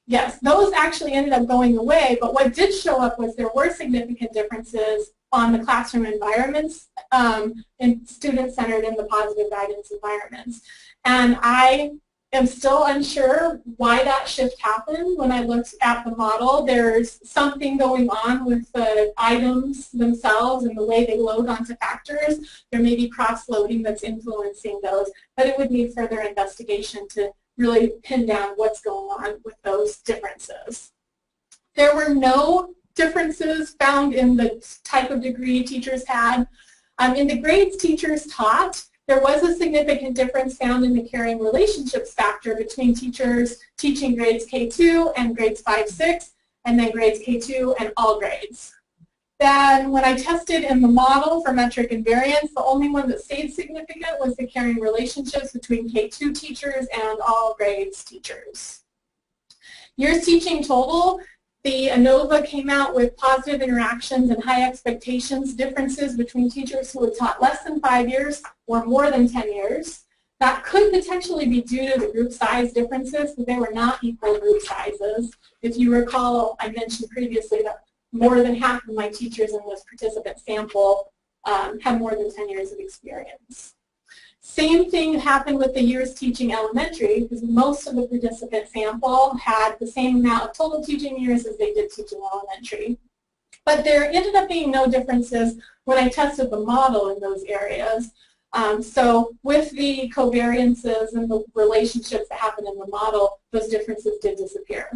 Yes, those actually ended up going away, but what did show up was there were significant differences on the classroom environments and student-centered in the positive guidance environments. And I am still unsure why that shift happened. When I looked at the model, there's something going on with the items themselves and the way they load onto factors. There may be cross-loading that's influencing those, but it would need further investigation to really pin down what's going on with those differences. There were no differences found in the type of degree teachers had. In the grades teachers taught, there was a significant difference found in the caring relationships factor between teachers teaching grades K2 and grades 5-6, and then grades K2 and all grades. Then when I tested in the model for metric and variance, the only one that stayed significant was the caring relationships between K2 teachers and all grades teachers. Years teaching total, the ANOVA came out with positive interactions and high expectations differences between teachers who had taught less than 5 years or more than 10 years. That could potentially be due to the group size differences, but they were not equal group sizes. If you recall, I mentioned previously that more than half of my teachers in this participant sample have more than 10 years of experience. Same thing happened with the years teaching elementary, because most of the participant sample had the same amount of total teaching years as they did teaching elementary. But there ended up being no differences when I tested the model in those areas. So with the covariances and the relationships that happened in the model, those differences did disappear.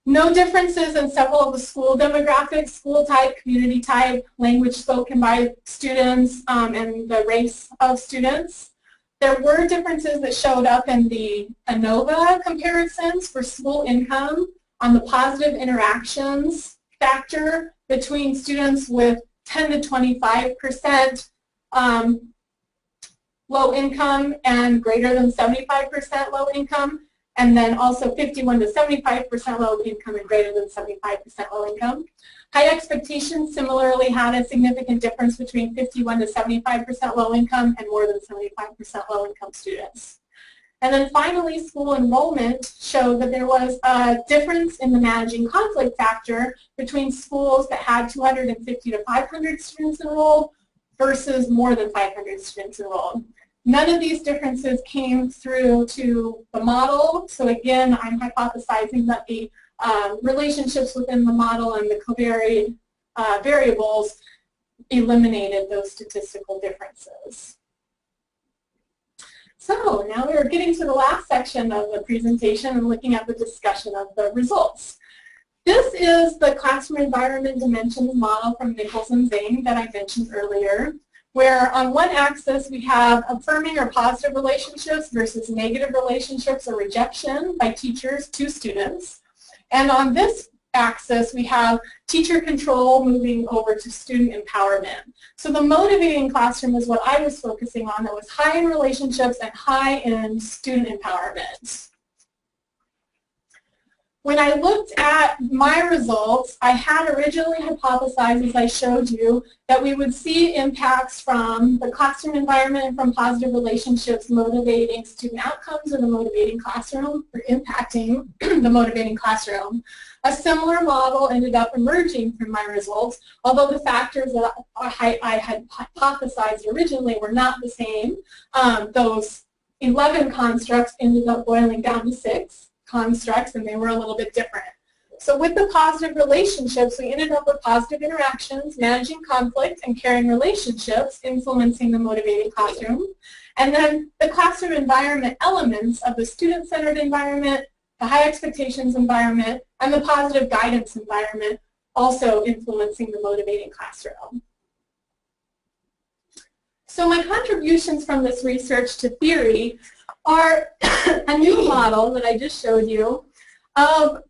No differences in several of the school demographics, school type, community type, language spoken by students, and the race of students. There were differences that showed up in the ANOVA comparisons for school income on the positive interactions factor between students with 10 to 25% low income and greater than 75% low income, and then also 51 to 75% low income and greater than 75% low income. High expectations similarly had a significant difference between 51 to 75% low income and more than 75% low income students. And then finally, school enrollment showed that there was a difference in the managing conflict factor between schools that had 250 to 500 students enrolled versus more than 500 students enrolled. None of these differences came through to the model, so again, I'm hypothesizing that the relationships within the model and the covariate variables eliminated those statistical differences. So now we're getting to the last section of the presentation and looking at the discussion of the results. This is the classroom environment dimensions model from Nichols and Zhang that I mentioned earlier, where on one axis we have affirming or positive relationships versus negative relationships or rejection by teachers to students. And on this axis we have teacher control moving over to student empowerment. So the motivating classroom is what I was focusing on, that was high in relationships and high in student empowerment. When I looked at my results, I had originally hypothesized, as I showed you, that we would see impacts from the classroom environment and from positive relationships motivating student outcomes or the motivating classroom, or impacting the motivating classroom. A similar model ended up emerging from my results, although the factors that I had hypothesized originally were not the same. Those 11 constructs ended up boiling down to 6 constructs, and they were a little bit different. So with the positive relationships, we ended up with positive interactions, managing conflict, and caring relationships, influencing the motivating classroom. And then the classroom environment elements of the student-centered environment, the high expectations environment, and the positive guidance environment also influencing the motivating classroom. So my contributions from this research to theory are a new model that I just showed you of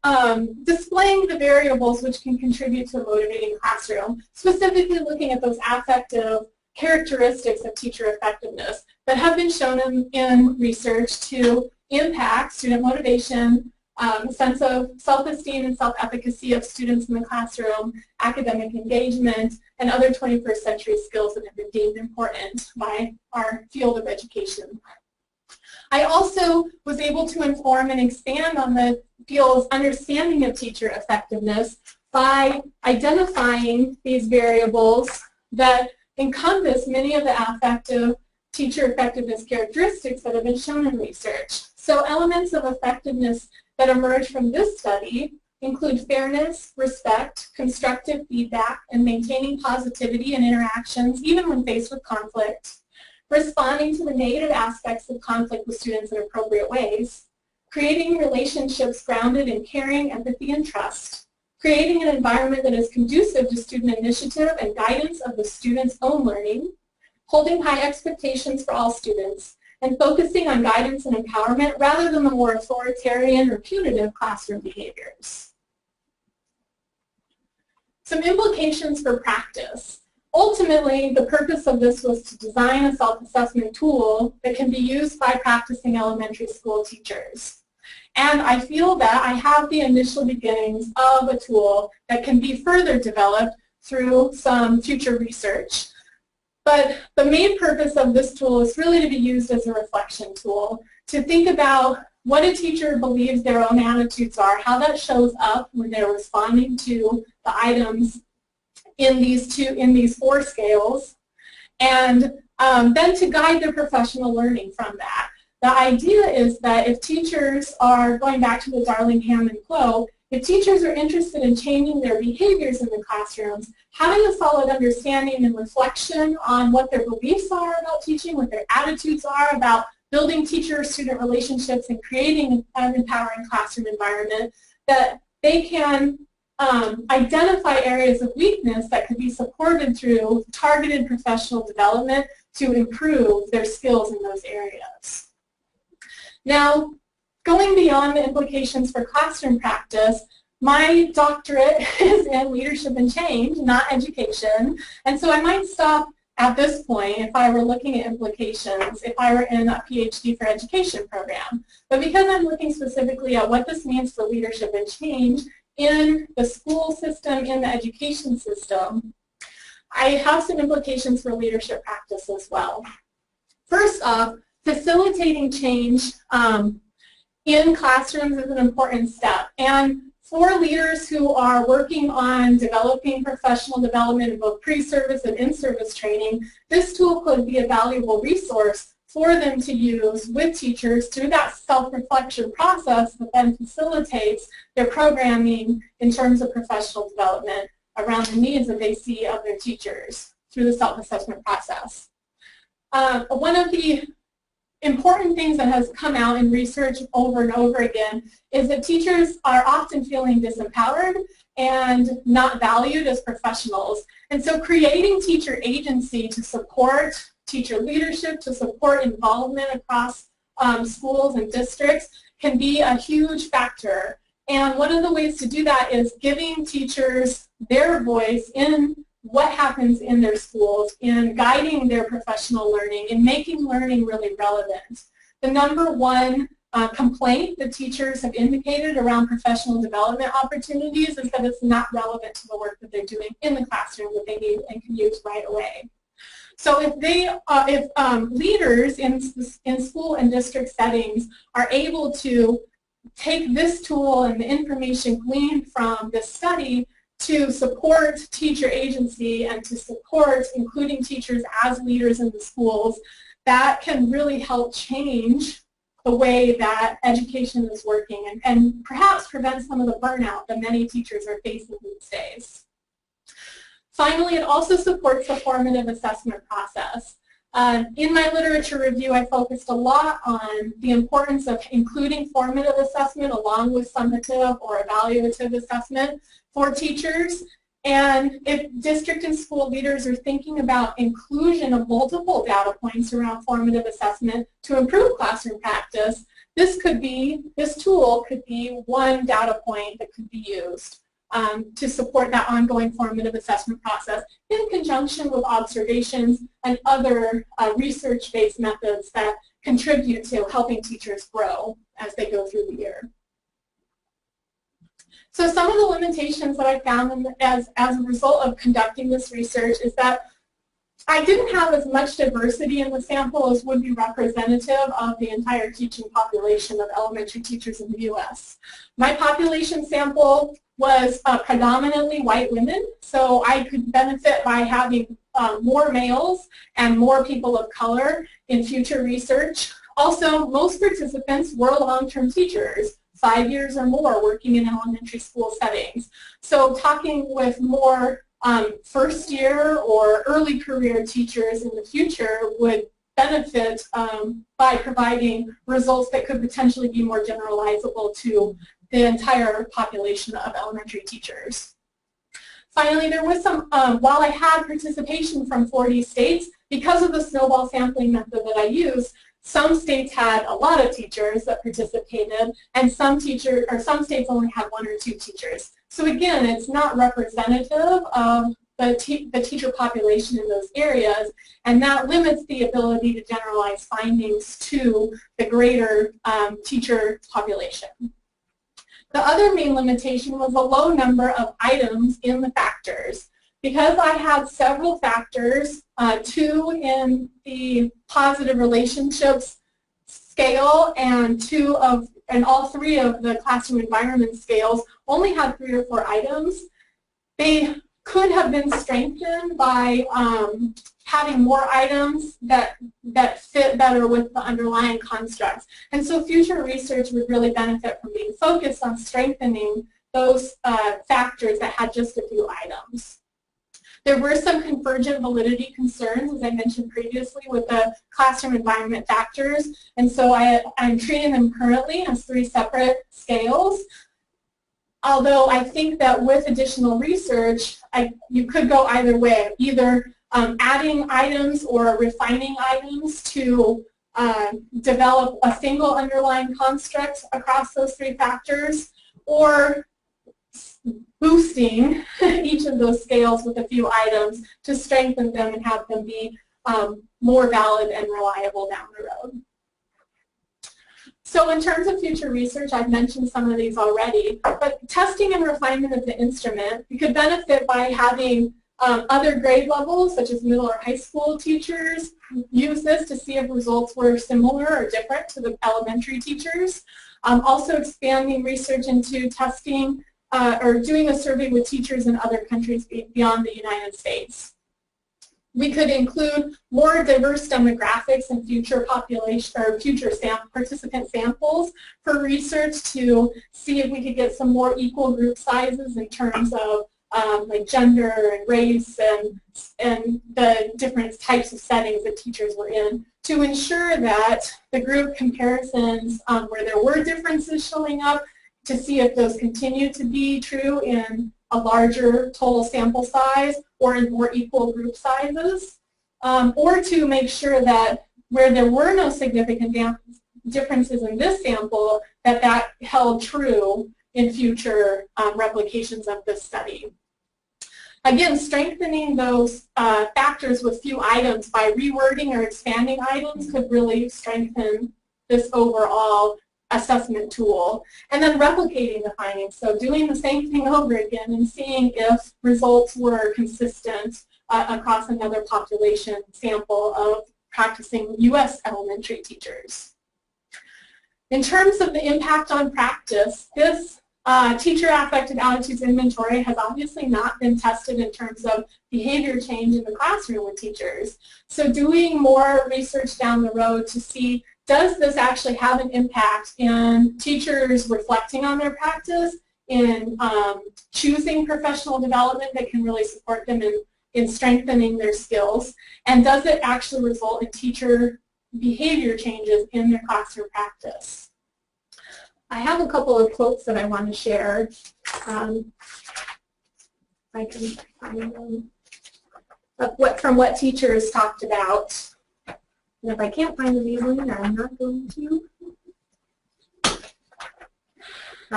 displaying the variables which can contribute to a motivating classroom, specifically looking at those affective characteristics of teacher effectiveness that have been shown in research to impact student motivation, a sense of self-esteem and self-efficacy of students in the classroom, academic engagement, and other 21st century skills that have been deemed important by our field of education. I also was able to inform and expand on the field's understanding of teacher effectiveness by identifying these variables that encompass many of the affective teacher effectiveness characteristics that have been shown in research. So elements of effectiveness that emerge from this study include fairness, respect, constructive feedback, and maintaining positivity in interactions even when faced with conflict, responding to the negative aspects of conflict with students in appropriate ways, creating relationships grounded in caring, empathy, and trust, creating an environment that is conducive to student initiative and guidance of the student's own learning, holding high expectations for all students, and focusing on guidance and empowerment rather than the more authoritarian or punitive classroom behaviors. Some implications for practice. Ultimately, the purpose of this was to design a self-assessment tool that can be used by practicing elementary school teachers. And I feel that I have the initial beginnings of a tool that can be further developed through some future research. But the main purpose of this tool is really to be used as a reflection tool, to think about what a teacher believes their own attitudes are, how that shows up when they're responding to the items in these 4 scales, and then to guide their professional learning from that. The idea is that if teachers are, going back to the Darling-Hammond quote, if teachers are interested in changing their behaviors in the classrooms, having a solid understanding and reflection on what their beliefs are about teaching, what their attitudes are about building teacher-student relationships and creating an empowering classroom environment, that they can identify areas of weakness that could be supported through targeted professional development to improve their skills in those areas. Now, going beyond the implications for classroom practice, my doctorate is in leadership and change, not education, and so I might stop at this point if I were looking at implications, if I were in a PhD for education program. But because I'm looking specifically at what this means for leadership and change in the school system, in the education system, I have some implications for leadership practice as well. First off, facilitating change in classrooms is an important step. And for leaders who are working on developing professional development in both pre-service and in-service training, this tool could be a valuable resource for them to use with teachers through that self-reflection process that then facilitates their programming in terms of professional development around the needs that they see of their teachers through the self-assessment process. One of the important things that has come out in research over and over again is that teachers are often feeling disempowered and not valued as professionals. And so creating teacher agency to support teacher leadership, to support involvement across schools and districts can be a huge factor. And one of the ways to do that is giving teachers their voice in what happens in their schools, in guiding their professional learning, in making learning really relevant. The #1 complaint that teachers have indicated around professional development opportunities is that it's not relevant to the work that they're doing in the classroom that they need and can use right away. So if leaders in school and district settings are able to take this tool and the information gleaned from this study to support teacher agency and to support including teachers as leaders in the schools, that can really help change the way that education is working and perhaps prevent some of the burnout that many teachers are facing these days. Finally, it also supports the formative assessment process. In my literature review, I focused a lot on the importance of including formative assessment along with summative or evaluative assessment for teachers. And if district and school leaders are thinking about inclusion of multiple data points around formative assessment to improve classroom practice, this tool could be one data point that could be used to support that ongoing formative assessment process in conjunction with observations and other research-based methods that contribute to helping teachers grow as they go through the year. So some of the limitations that I found as a result of conducting this research is that I didn't have as much diversity in the sample as would be representative of the entire teaching population of elementary teachers in the U.S. My population sample was predominantly white women, so I could benefit by having more males and more people of color in future research. Also, most participants were long-term teachers, 5 years or more, working in elementary school settings. So talking with more first year or early career teachers in the future would benefit by providing results that could potentially be more generalizable to the entire population of elementary teachers. Finally, there was some, while I had participation from 40 states, because of the snowball sampling method that I used, some states had a lot of teachers that participated, and some states only had 1 or 2 teachers. So again, it's not representative of the teacher population in those areas, and that limits the ability to generalize findings to the greater teacher population. The other main limitation was a low number of items in the factors. Because I had several factors, 2 in the positive relationships scale and all 3 of the classroom environment scales only had 3 or 4 items. They could have been strengthened by having more items that fit better with the underlying constructs. And so future research would really benefit from being focused on strengthening those factors that had just a few items. There were some convergent validity concerns, as I mentioned previously, with the classroom environment factors, and so I'm treating them currently as 3 separate scales. Although I think that with additional research, you could go either way, either adding items or refining items to develop a single underlying construct across those 3 factors, or boosting each of those scales with a few items to strengthen them and have them be more valid and reliable down the road. So in terms of future research, I've mentioned some of these already, but testing and refinement of the instrument, we could benefit by having other grade levels, such as middle or high school teachers, use this to see if results were similar or different to the elementary teachers. Also expanding research into testing or doing a survey with teachers in other countries beyond the United States. We could include more diverse demographics and future population or future participant samples for research to see if we could get some more equal group sizes in terms of like gender and race and the different types of settings that teachers were in, to ensure that the group comparisons where there were differences showing up, to see if those continue to be true in a larger total sample size or in more equal group sizes, or to make sure that where there were no significant differences in this sample, that held true in future replications of this study. Again, strengthening those factors with few items by rewording or expanding items could really strengthen this overall assessment tool. And then replicating the findings, so doing the same thing over again and seeing if results were consistent across another population sample of practicing U.S. elementary teachers. In terms of the impact on practice, this Teacher Affective Attitudes Inventory has obviously not been tested in terms of behavior change in the classroom with teachers. So doing more research down the road to see, does this actually have an impact in teachers reflecting on their practice, in choosing professional development that can really support them in strengthening their skills, and does it actually result in teacher behavior changes in their classroom practice? I have a couple of quotes that I want to share. I can find them. From what teachers talked about. And if I can't find them easily, I'm not going to.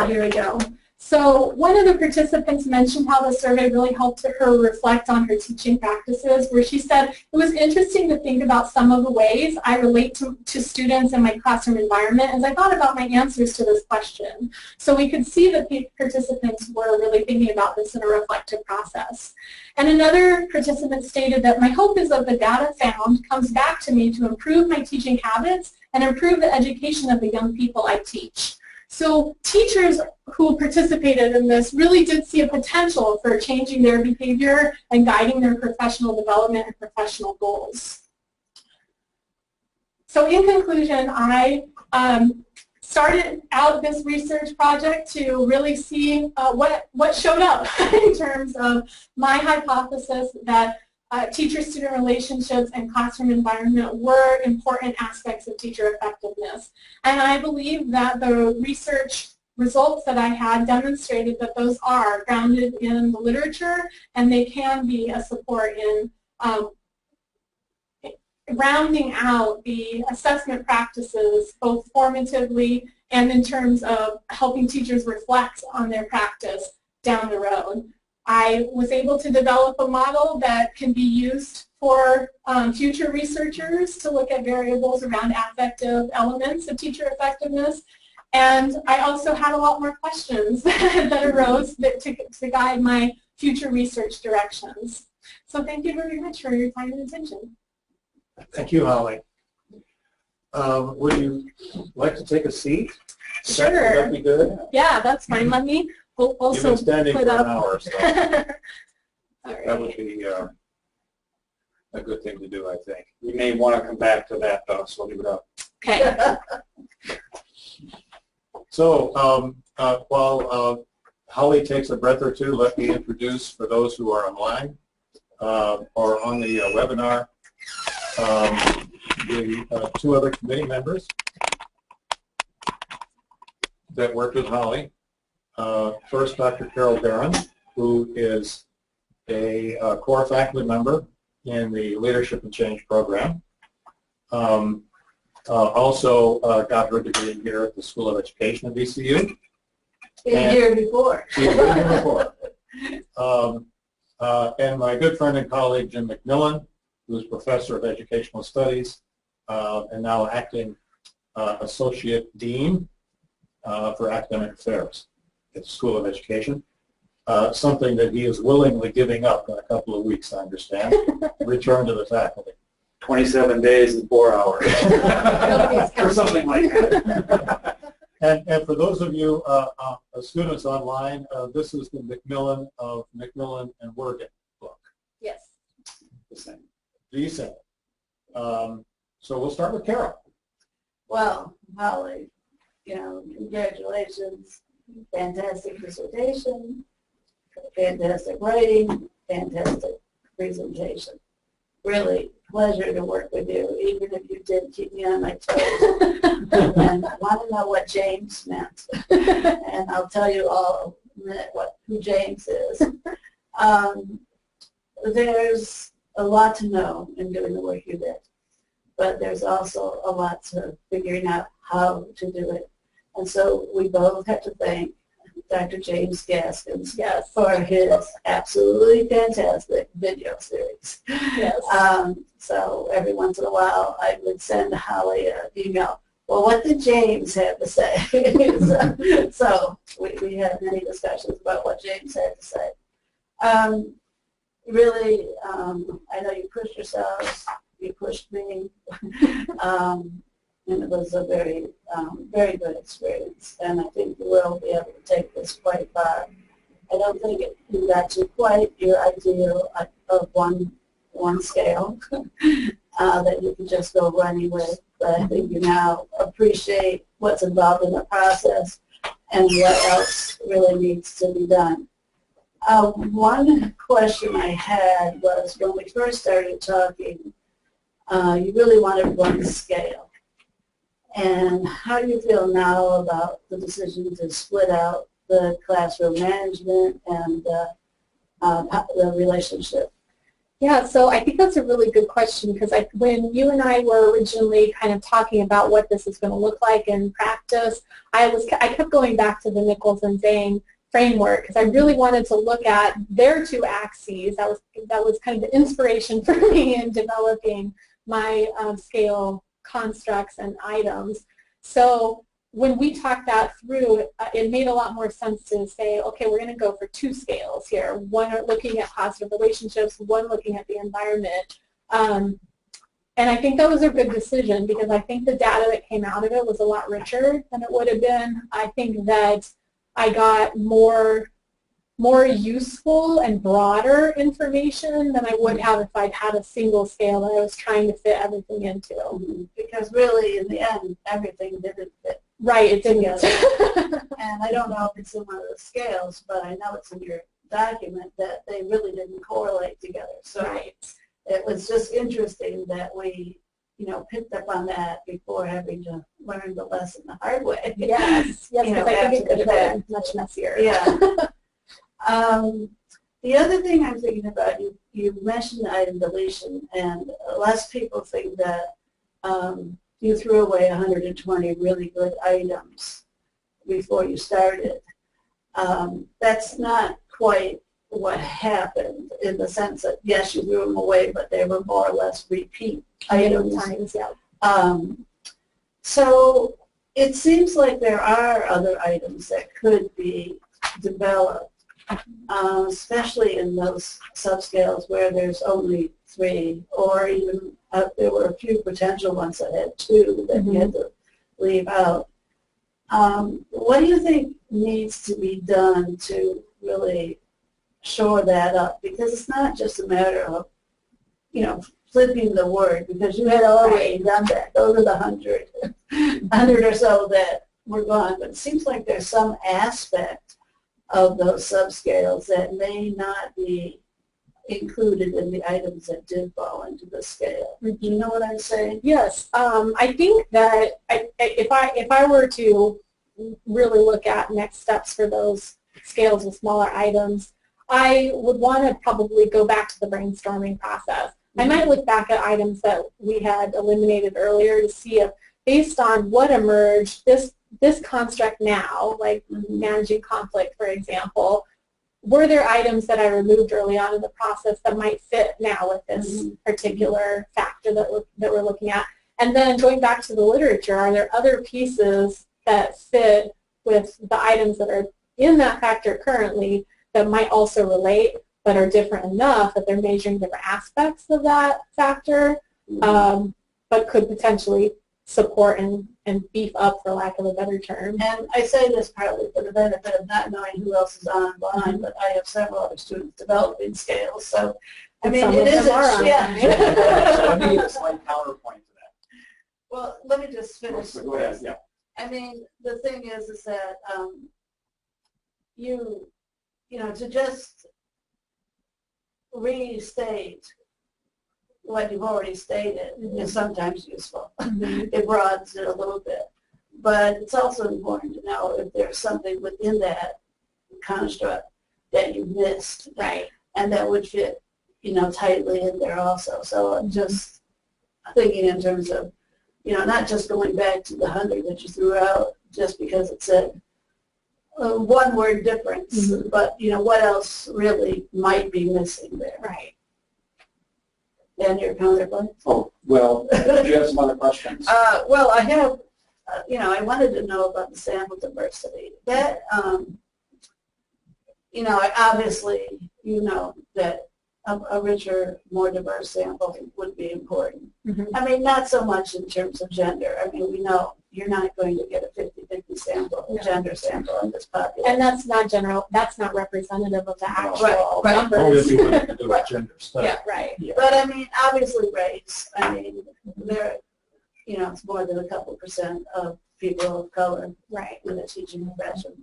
Here we go. So one of the participants mentioned how the survey really helped her reflect on her teaching practices, where she said, it was interesting to think about some of the ways I relate to students in my classroom environment as I thought about my answers to this question. So we could see that the participants were really thinking about this in a reflective process. And another participant stated that my hope is that the data found comes back to me to improve my teaching habits and improve the education of the young people I teach. So teachers who participated in this really did see a potential for changing their behavior and guiding their professional development and professional goals. So in conclusion, I started out this research project to really see what showed up in terms of my hypothesis that teacher-student relationships and classroom environment were important aspects of teacher effectiveness. And I believe that the research results that I had demonstrated that those are grounded in the literature, and they can be a support in rounding out the assessment practices both formatively and in terms of helping teachers reflect on their practice down the road. I was able to develop a model that can be used for future researchers to look at variables around affective elements of teacher effectiveness. And I also had a lot more questions that arose to guide my future research directions. So thank you very much for your time and attention. Thank you, Holly. Would you like to take a seat? Sure. Would that be good? Yeah, that's fine. Let me also You've been standing put for up. an hour, so Right. that would be a good thing to do, I think. We may want to come back to that, though, so leave it up. Okay. So while Holly takes a breath or two, let me introduce, for those who are online or on the webinar, the two other committee members that worked with Holly. First, Dr. Carol Barron, who is a core faculty member in the Leadership and Change program. Also got her degree here at the School of Education at VCU. Been here before. She's been here before. And my good friend and colleague, Jim McMillan, who's Professor of Educational Studies and now acting Associate Dean for Academic Affairs at the School of Education. Something that he is willingly giving up in a couple of weeks, I understand. Return to the faculty. 27 days and 4 hours. Or something like that. And for those of you students online, this is the Macmillan of Macmillan and Wergen book. Yes. The same. The same. So we'll start with Carol. Well, Holly, you know, congratulations. Fantastic dissertation, fantastic writing, fantastic presentation. Really pleasure to work with you, even if you did keep me on my toes. And I want to know what James meant. And I'll tell you all in a minute who James is. There's a lot to know in doing the work you did, but there's also a lot to figuring out how to do it. And so we both have to thank Dr. James Gaskins for his absolutely fantastic video series. Yes. So every once in a while I would send Holly an email, well, what did James have to say? So we had many discussions about what James had to say. Really, I know you pushed yourselves, you pushed me. And it was a very, very good experience. And I think you will be able to take this quite far. I don't think you got to quite your ideal of one scale that you can just go running with. But I think you now appreciate what's involved in the process and what else really needs to be done. One question I had was when we first started talking, you really wanted one scale. And how do you feel now about the decision to split out the classroom management and the relationship? Yeah, so I think that's a really good question, because when you and I were originally kind of talking about what this is going to look like in practice, I kept going back to the Nichols and Zhang framework, because I really wanted to look at their two axes. That was kind of the inspiration for me in developing my scale constructs and items. So when we talked that through, it made a lot more sense to say, okay, we're going to go for two scales here. One looking at positive relationships, one looking at the environment. And I think that was a good decision, because I think the data that came out of it was a lot richer than it would have been. I think that I got more useful and broader information than I would have if I'd had a single scale that I was trying to fit everything into. Because really, in the end, everything didn't fit. Right, it didn't. And I don't know if it's in one of the scales, but I know it's in your document that they really didn't correlate together. So right. It was just interesting that we, picked up on that before having to learn the lesson the hard way. Yes, because I think it could have been much messier. Yeah. The other thing I'm thinking about, you mentioned item deletion, and less people think that you threw away 120 really good items before you started. That's not quite what happened, in the sense that, yes, you threw them away, but they were more or less repeat items. Yeah. So it seems like there are other items that could be developed, especially in those subscales where there's only 3, or even there were a few potential ones that had 2 that you had to leave out. What do you think needs to be done to really shore that up? Because it's not just a matter of, flipping the word, because you had already done that. Those are the 100 or so that were gone. But it seems like there's some aspect of those subscales that may not be included in the items that did fall into the scale. Do you know what I'm saying? Yes. I think that if I were to really look at next steps for those scales with smaller items, I would want to probably go back to the brainstorming process. I might look back at items that we had eliminated earlier to see if, based on what emerged, this construct now, like managing conflict, for example, were there items that I removed early on in the process that might fit now with this particular factor that we're looking at? And then going back to the literature, are there other pieces that fit with the items that are in that factor currently that might also relate, but are different enough that they're measuring different aspects of that factor, but could potentially support and beef up, for lack of a better term. And I say this partly for the benefit of not knowing who else is online, but I have several other students developing scales, so I mean, it is I need a slight counterpoint to that. Well, let me just finish. Go ahead, yeah. I mean, the thing is that to just restate what you've already stated is sometimes useful. It broadens it a little bit. But it's also important to know if there's something within that construct that you missed. Right. And that would fit, tightly in there also. So I'm just thinking in terms of, not just going back to the 100 that you threw out just because it said one word difference, but, what else really might be missing there. Right. And your counterpoint? Oh, well, do you have some other questions? Well, I have, I wanted to know about the sample diversity. That, obviously, that a richer, more diverse sample would be important. I mean, not so much in terms of gender. I mean, we know you're not going to get a 50-50 sample, gender sample in this population. And that's not general, that's not representative of the actual right. numbers. Only if you want to do a gender study. Yeah, right. Yeah. But I mean, obviously race, I mean, there, it's more than a couple % of people of color in the teaching profession.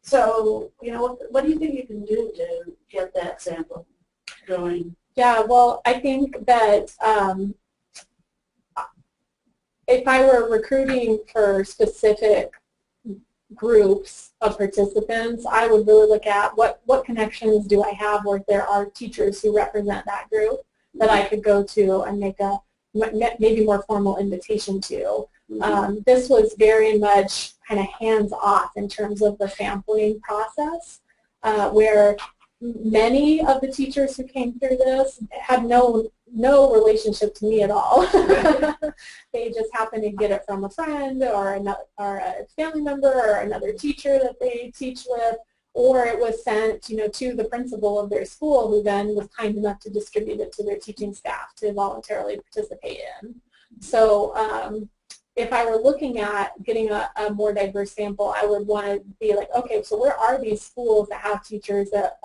So, what do you think you can do to get that sample going? Yeah, well, I think that if I were recruiting for specific groups of participants, I would really look at what connections do I have where there are teachers who represent that group that I could go to and make a maybe more formal invitation to. This was very much kind of hands-off in terms of the sampling process, where many of the teachers who came through this had no relationship to me at all. They just happened to get it from a friend or a family member or another teacher that they teach with, or it was sent, to the principal of their school, who then was kind enough to distribute it to their teaching staff to voluntarily participate in. So if I were looking at getting a more diverse sample, I would want to be like, okay, so where are these schools that have teachers that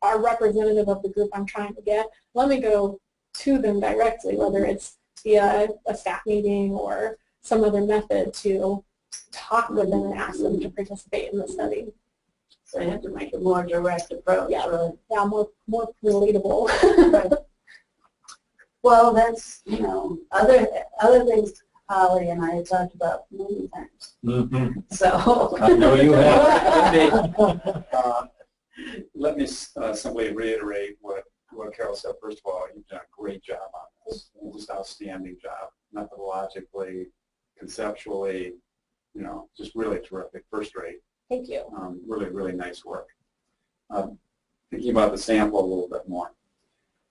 are representative of the group I'm trying to get? Let me go to them directly, whether it's via a staff meeting or some other method, to talk with them and ask them to participate in the study. So you have to make a more direct approach. Yeah, right? yeah, more relatable. Right. Well, that's, other things Holly and I had talked about many times. Mm-hmm. So I know you have. Let me simply reiterate what Carol said. First of all, you've done a great job on this. Just outstanding job, methodologically, conceptually, just really terrific, first rate. Thank you. Really, really nice work. Thinking about the sample a little bit more.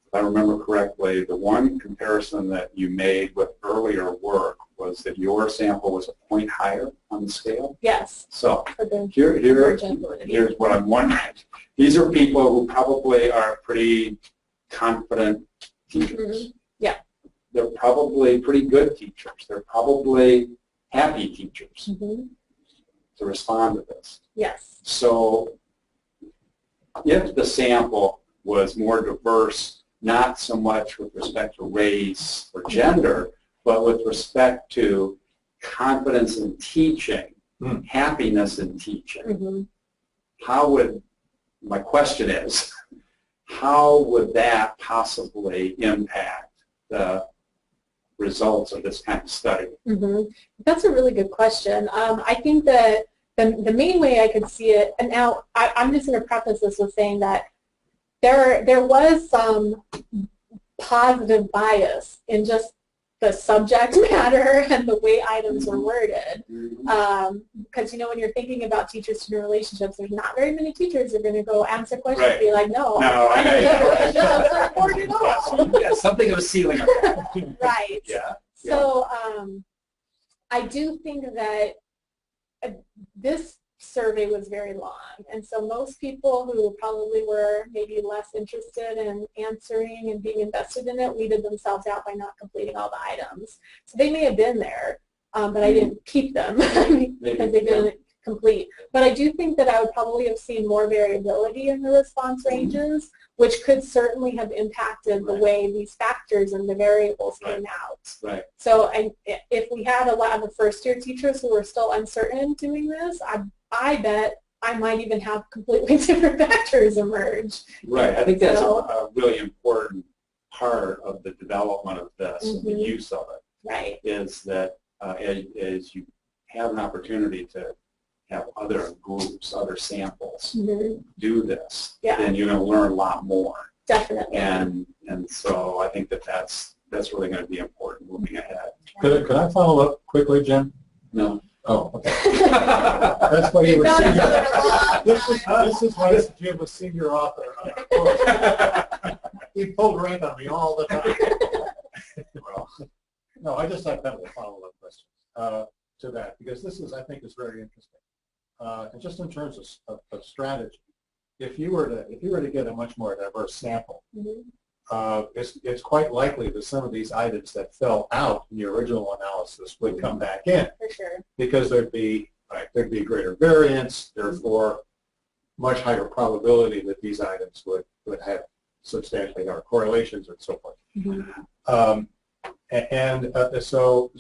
If I remember correctly, the one comparison that you made with earlier work was that your sample was a point higher on the scale. Yes. So For the here's what I'm wondering. These are people who probably are pretty confident teachers. Yeah. They're probably pretty good teachers. They're probably happy teachers to respond to this. Yes. So if the sample was more diverse, not so much with respect to race or gender, but with respect to confidence in teaching, happiness in teaching, my question is, how would that possibly impact the results of this kind of study? That's a really good question. I think that the main way I could see it, and now I'm just going to preface this with saying that there was some positive bias in just the subject matter and the way items were worded. Because, when you're thinking about teacher-student relationships, there's not very many teachers who are going to go answer questions and be like, no, I don't support it all. Yeah, something of a ceiling. Right. Yeah. So I do think that this survey was very long, and so most people who probably were maybe less interested in answering and being invested in it weeded themselves out by not completing all the items. So they may have been there, but I didn't keep them because they didn't complete. But I do think that I would probably have seen more variability in the response ranges, which could certainly have impacted the way these factors and the variables came out. Right. So if we had a lot of first-year teachers who were still uncertain doing this, I bet I might even have completely different factors emerge. Right. I think that's a really important part of the development of this, and the use of it. Right. Is that as you have an opportunity to have other groups, other samples do this, then you're going to learn a lot more. Definitely. And so I think that's really going to be important moving ahead. Could I follow up quickly, Jim? No. Oh, okay. That's why you were senior. This is why Jim was senior author. He pulled rank on me all the time. Well, no, I just have a follow-up question to that, because this is, I think, is very interesting. And just in terms of strategy, if you were to get a much more diverse sample, it's quite likely that some of these items that fell out in the original analysis would come back in. For sure. Because there'd be greater variance, therefore much higher probability that these items would have substantially higher correlations and so forth. So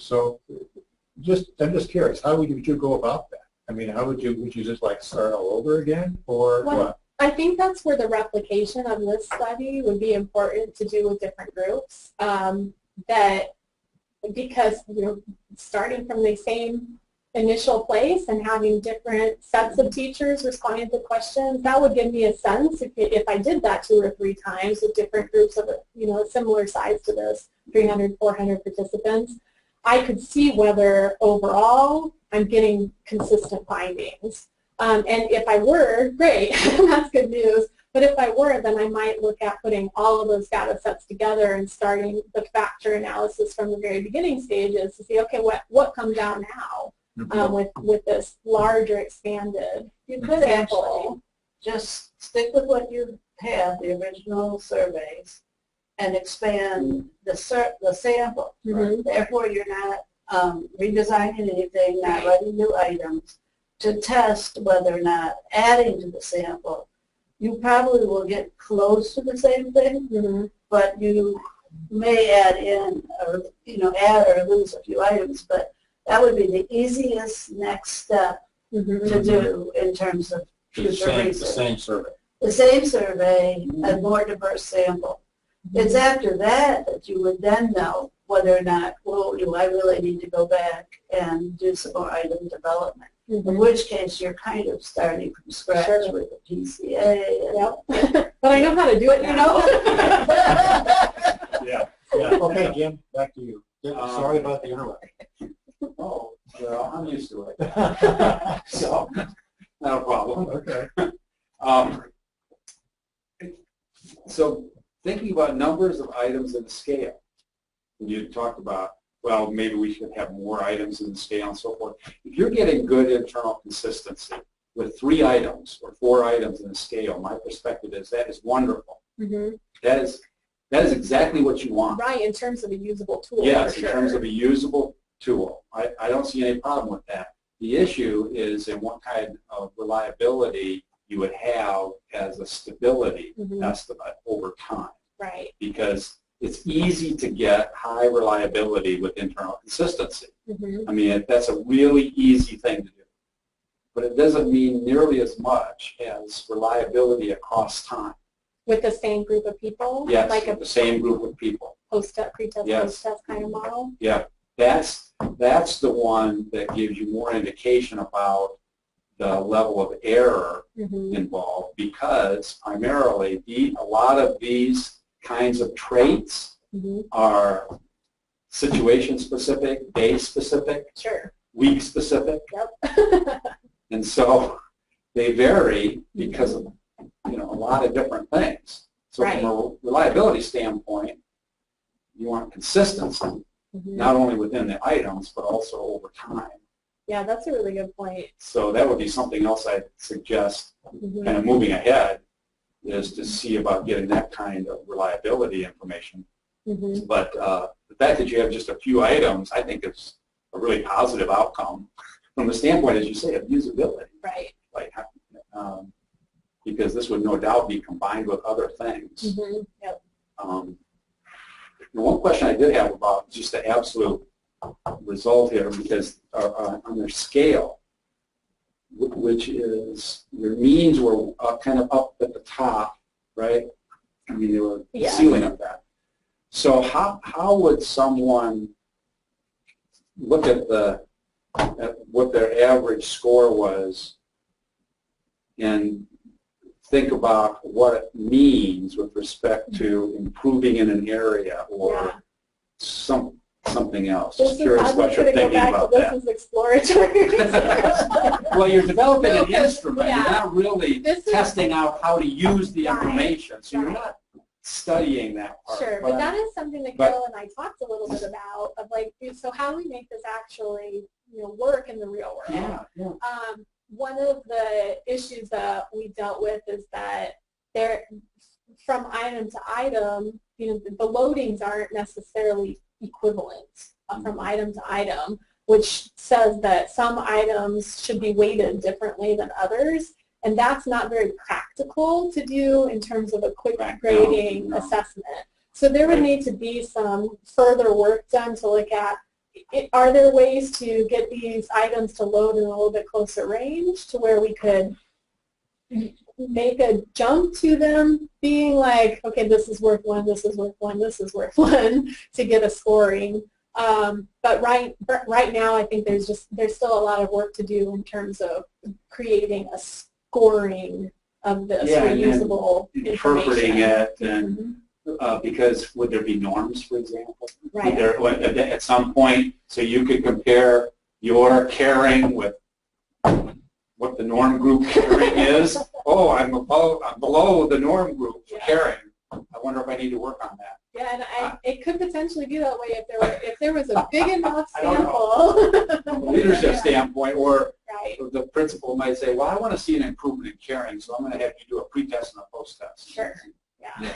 I'm just curious, how would you go about that? I mean, how would you just like start all over again, or what? I think that's where the replication of this study would be important to do with different groups. Because starting from the same initial place and having different sets of teachers responding to questions, that would give me a sense if I did that 2 or 3 times with different groups of, a similar size to this, 300, 400 participants, I could see whether overall I'm getting consistent findings. And if I were, great, that's good news. But if I were, then I might look at putting all of those data sets together and starting the factor analysis from the very beginning stages to see, okay, what comes out now with this larger expanded You could actually just stick with what you have, the original surveys, and expand the sample. Mm-hmm. Therefore, you're not redesigning anything, not writing new items, to test whether or not adding to the sample. You probably will get close to the same thing, Mm-hmm. but you may add in, or add or lose a few items, but that would be the easiest next step Mm-hmm. to do in terms of future research. The same survey. The same survey, a more diverse sample. It's after that that you would then know whether or not, well, do I really need to go back and do some more item development? Mm-hmm. In which case, you're kind of starting from scratch Sure. with the PCA. Yep. But I know how to do it now. Yeah. Okay, Jim, back to you. Sorry about the interruption. Oh, well, I'm used to it. So, not a problem. Okay. So, thinking about numbers of items in the scale, you talked about, well, maybe we should have more items in the scale and so forth. If you're getting good internal consistency with 3 items or 4 items in the scale, my perspective is that is wonderful. Mm-hmm. That is exactly what you want. Right, in terms of a usable tool. Yes, for in sure. terms of a usable tool. I don't see any problem with that. The issue is in what kind of reliability you would have as a stability Mm-hmm. estimate over time. Right. Because it's easy to get high reliability with internal consistency. Mm-hmm. I mean, that's a really easy thing to do. But it doesn't mean nearly as much as reliability across time. With the same group of people? Yes, Like a the same group of people. post-test, pre-test, Yes. post-test kind of model? Yeah, that's the one that gives you more indication about the level of error Mm-hmm. involved, because primarily a lot of these kinds of traits Mm-hmm. are situation specific, day specific, Sure. week specific, Yep. and so they vary because of a lot of different things. So Right. from a reliability standpoint, you want consistency, Mm-hmm. not only within the items but also over time. Yeah, that's a really good point. So that would be something else I'd suggest, Mm-hmm. kind of moving ahead, is to see about getting that kind of reliability information. Mm-hmm. But the fact that you have just a few items, I think is a really positive outcome from the standpoint, as you say, of usability. Right. Like, because this would no doubt be combined with other things. Mm-hmm. Yep. The one question I did have about just the absolute result here, because on their scale, which is your means were kind of up at the top, right? I mean, they were the Yes. ceiling of that. So how would someone look at what their average score was and think about what it means with respect to improving in an area or Yeah. something else? This Just is, curious I'm what just you're going to go thinking back to about this that. is exploratory research. Well, you're developing an instrument. Yeah. You're not really This is- testing out how to use the Right. information, so you're Right. not studying that part. Sure, but that is something that but- Carol and I talked a little bit about, of like, so how do we make this actually, work in the real world? Yeah, yeah. One of the issues that we dealt with is that from item to item, the loadings aren't necessarily equivalent from item to item, which says that some items should be weighted differently than others. And that's not very practical to do in terms of a quick grading No. assessment. So there would Right. need to be some further work done to look at, are there ways to get these items to load in a little bit closer range to where we could make a jump to them being like, okay, this is worth 1, this is worth 1, this is worth 1 to get a scoring. But right now, I think there's still a lot of work to do in terms of creating a scoring of this reusable interpreting information. it, and because would there be norms, for example? Right. Would there, at some point, so you could compare your caring with what the norm group caring is. Oh, I'm below the norm group for caring. I wonder if I need to work on that. Yeah, and it could potentially be that way if there was a big enough sample. From a leadership standpoint, or right. the principal might say, well, I want to see an improvement in caring, so I'm going to have you do a pre-test and a post-test. Sure. Yeah.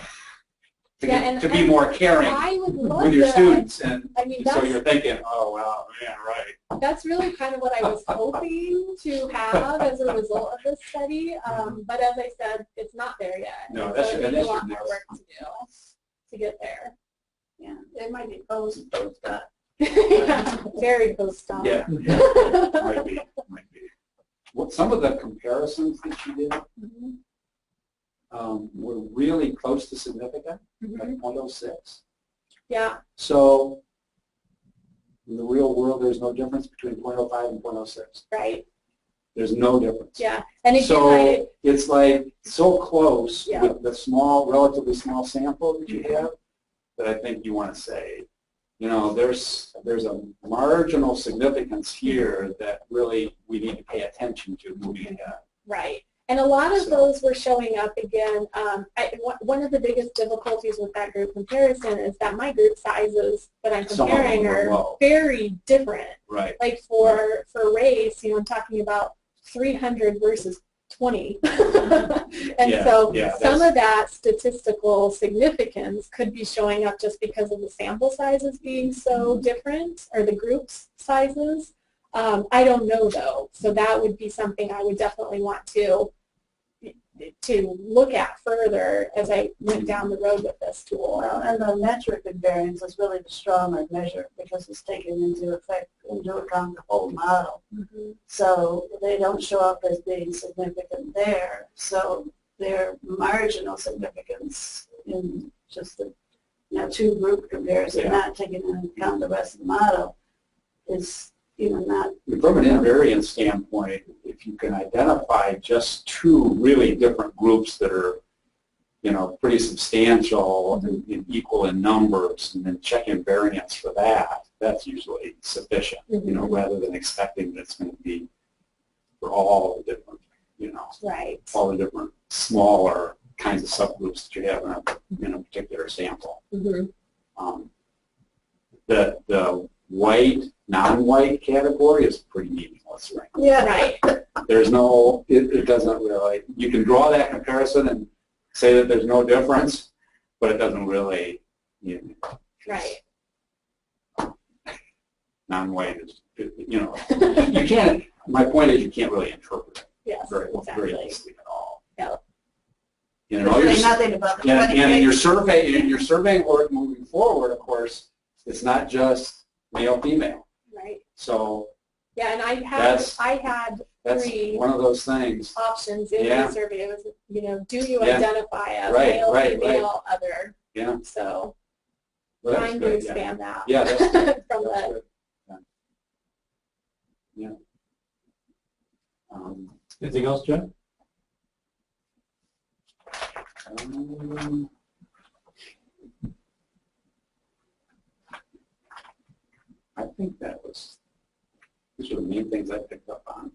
To be more caring with your students, and I mean, so you're thinking, oh, wow, yeah, right. That's really kind of what I was hoping to have as a result of this study, but as I said, it's not there yet. No, so there's a lot more work to do to get there. Yeah, it might be post-op. Yeah, very post-op. Yeah, might be. What some of the comparisons that you did were really close to significant, like 0.06. Yeah. So in the real world, there's no difference between 0.05 and 0.06. Right. There's no difference. Yeah. And again, so it's like so close yeah. with the small, relatively small sample that you have that I think you want to say, you know, there's a marginal significance here that really we need to pay attention to moving ahead. Right. And a lot of those were showing up again. One of the biggest difficulties with that group comparison is that my group sizes that I'm comparing are very different. Right. Like for race, you know, I'm talking about 300 versus 20. And so some of that statistical significance could be showing up just because of the sample sizes being so different, or the group's sizes. I don't know, though. So that would be something I would definitely want to look at further as I went down the road with this tool. Well, and the metric invariance is really the stronger measure because it's taken into account the whole model. So they don't show up as being significant there. So their marginal significance in just the two group comparison, not taking into account the rest of the model, is not. From an invariance standpoint, if you can identify just two really different groups that are, pretty substantial and equal in numbers, and then check invariance for that, that's usually sufficient, rather than expecting that it's going to be for all the different, all the different smaller kinds of subgroups that you have in a particular sample. The white, non-white category is pretty meaningless right now. Yeah, right. There's no, it doesn't really, you can draw that comparison and say that there's no difference, but it doesn't really, right. Non-white is, you can't, my point is you can't really interpret it very easily at all. Yeah. Nothing about the and in your survey work moving forward, of course, it's not just male, female. Right. So yeah, and I had three one of those things options in the survey. It was, do you identify as male, female, other? Yeah. So trying to expand that. Yeah, that's good. From that. Yeah. Anything else, Jen? I think these are the main things I picked up on.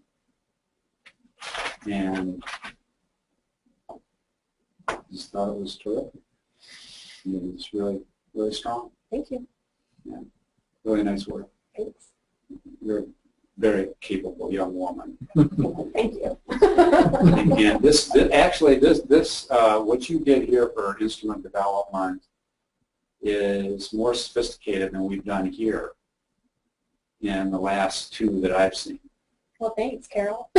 And I just thought it was terrific. I mean, it's really, really strong. Thank you. Yeah, really nice work. Thanks. You're a very capable young woman. Thank you. And this what you did here for instrument development is more sophisticated than we've done here in the last two that I've seen. Well, thanks, Carol.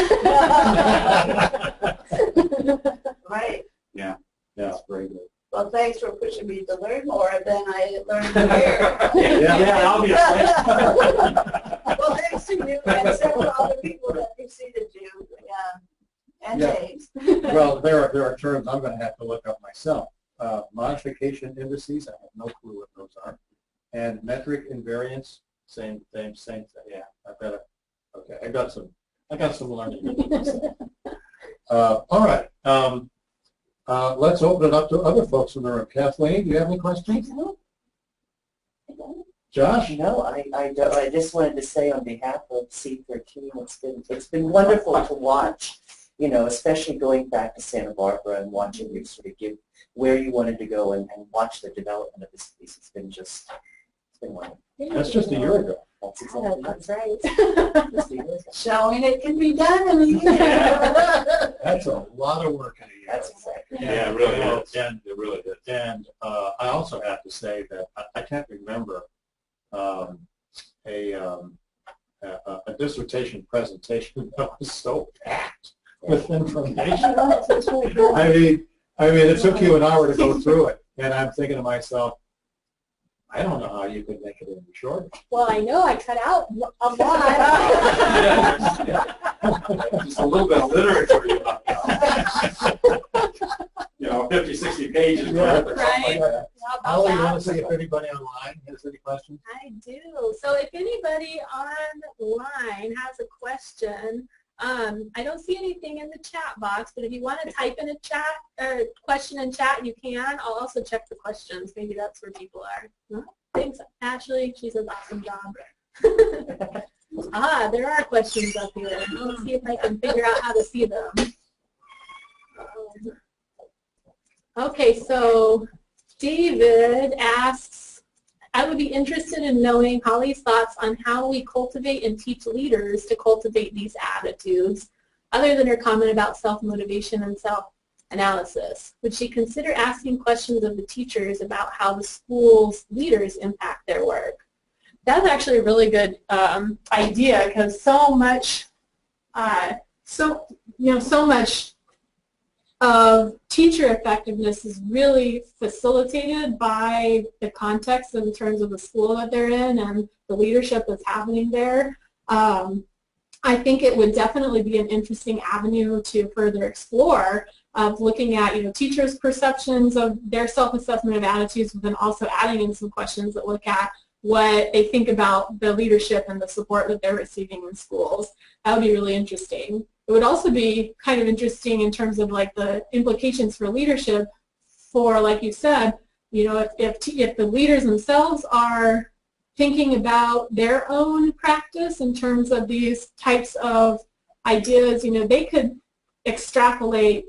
Right. Yeah, that's very good. Well, thanks for pushing me to learn more than I learned here. Yeah, obviously. Well, thanks to you and several other people that preceded you. And James. Well, there are terms I'm going to have to look up myself. Modification indices, I have no clue what those are. And metric invariance, same thing. Yeah, I've got it. Okay, I got some learning to do. All right. Let's open it up to other folks in the room. Kathleen, do you have any questions? Josh? No, I don't. I just wanted to say on behalf of C13, it's been wonderful to watch, you know, especially going back to Santa Barbara and watching you sort of give where you wanted to go and watch the development of this piece. It's been wonderful. That's just a year ago. That's exactly That's right. Just a year ago. Showing it can be done in a year. That's a lot of work in a year. That's exactly. Yeah, it really Well, is. And It really is. And I also have to say that I can't remember a dissertation presentation that was so packed with information. I mean, it took you an hour to go through it, and I'm thinking to myself, I don't know how you could make it any shorter. Well, I know I cut out a lot. Just a little bit of literature. You know, 50, 60 pages. Yeah. Right. Holly, you want to see if anybody online has any questions? I do. So if anybody online has a question, I don't see anything in the chat box, but if you want to type in a chat or question in chat, you can. I'll also check the questions. Maybe that's where people are. Thanks, Ashley. She says awesome job. There are questions up here. Let's see if I can figure out how to see them. Okay, so David asks, I would be interested in knowing Holly's thoughts on how we cultivate and teach leaders to cultivate these attitudes, other than her comment about self-motivation and self-analysis. Would she consider asking questions of the teachers about how the school's leaders impact their work? That's actually a really good idea, because so much of teacher effectiveness is really facilitated by the context in terms of the school that they're in and the leadership that's happening there. I think it would definitely be an interesting avenue to further explore, of looking at, you know, teachers' perceptions of their self-assessment of attitudes, but then also adding in some questions that look at what they think about the leadership and the support that they're receiving in schools. That would be really interesting. It would also be kind of interesting in terms of like the implications for leadership for, like you said, you know, if the leaders themselves are thinking about their own practice in terms of these types of ideas, you know, they could extrapolate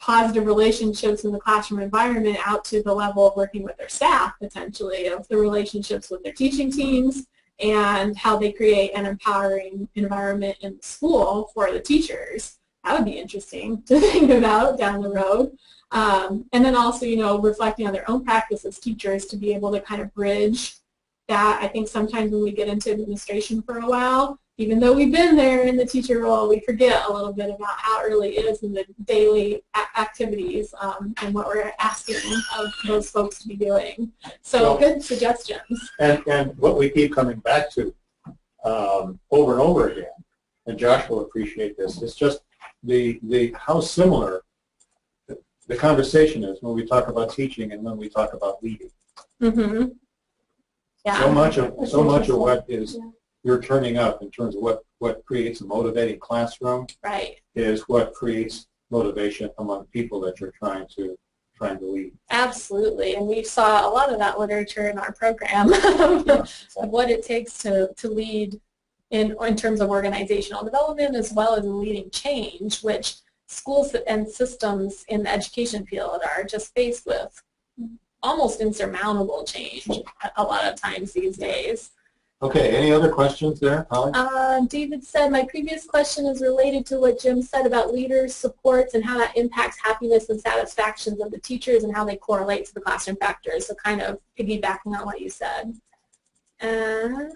positive relationships in the classroom environment out to the level of working with their staff, potentially, of the relationships with their teaching teams and how they create an empowering environment in the school for the teachers. That would be interesting to think about down the road. And then also, you know, reflecting on their own practice as teachers to be able to kind of bridge that. I think sometimes when we get into administration for a while, even though we've been there in the teacher role, we forget a little bit about how early it is in the daily activities and what we're asking of those folks to be doing. So good suggestions. And what we keep coming back to over and over again, and Josh will appreciate this, it's just the how similar the conversation is when we talk about teaching and when we talk about leading. Mm-hmm. Yeah. So much of what is you're turning up in terms of what creates a motivating classroom, right, is what creates motivation among people that you're trying to lead. Absolutely, and we saw a lot of that literature in our program of what it takes to lead in terms of organizational development as well as leading change, which schools and systems in the education field are just faced with almost insurmountable change a lot of times these days. Okay, any other questions there, Holly? David said, my previous question is related to what Jim said about leaders, supports, and how that impacts happiness and satisfactions of the teachers and how they correlate to the classroom factors. So kind of piggybacking on what you said. And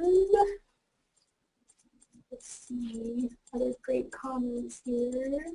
let's see, other great comments here.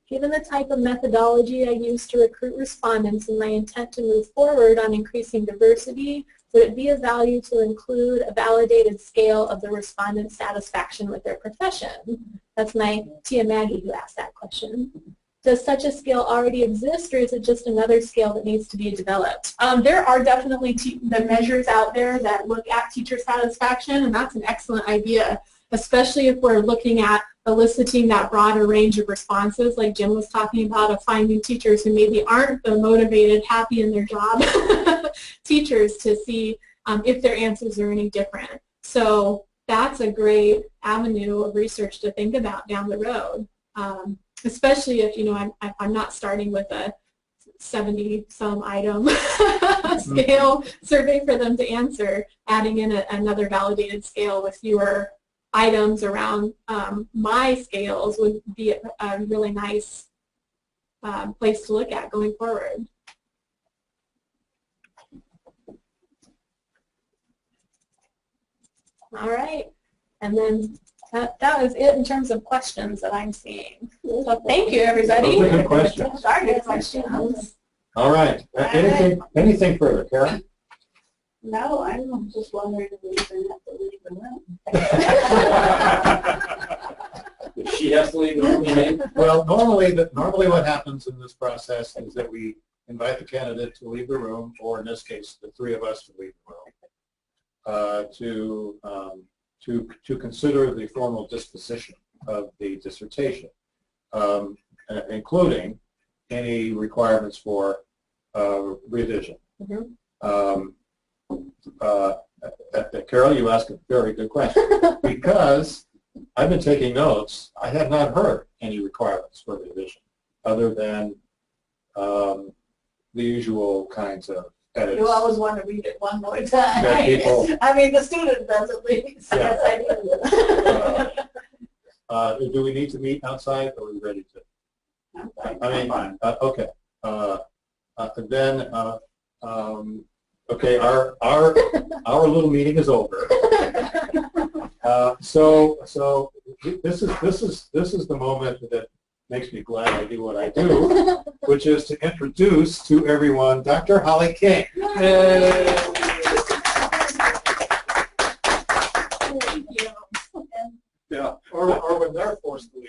Given the type of methodology I use to recruit respondents and my intent to move forward on increasing diversity, would it be of value to include a validated scale of the respondent's satisfaction with their profession? That's my Tia Maggie who asked that question. does such a scale already exist, or is it just another scale that needs to be developed? There are definitely the measures out there that look at teacher satisfaction, and that's an excellent idea, especially if we're looking at eliciting that broader range of responses like Jim was talking about, of finding teachers who maybe aren't the motivated, happy in their job teachers, to see if their answers are any different. So that's a great avenue of research to think about down the road. Especially if, you know, I'm not starting with a 70-some item scale survey for them to answer, adding in another validated scale with fewer items around my scales would be a really nice place to look at going forward. All right, and then that was it in terms of questions that I'm seeing. So thank you, everybody. Those are good questions. Those are good questions. All right. Anything further, Karen? No, I'm just wondering if we even have to leave the room. If she has to leave the room, you mean? Well, normally what happens in this process is that we invite the candidate to leave the room, or in this case, the three of us to leave the room, to consider the formal disposition of the dissertation, including any requirements for revision. Mm-hmm. Carol, you asked a very good question, because I've been taking notes. I have not heard any requirements for revision other than the usual kinds of edits. You always want to read it one more time. That people, I mean, the student does at least. Yeah. Yes, I do. Do we need to meet outside, or are we ready to? I'm fine. I mean, fine. Okay. Okay, our little meeting is over. So this is the moment that makes me glad I do what I do, which is to introduce to everyone Dr. Holly King. Thank you. Yeah. Or when they're forced to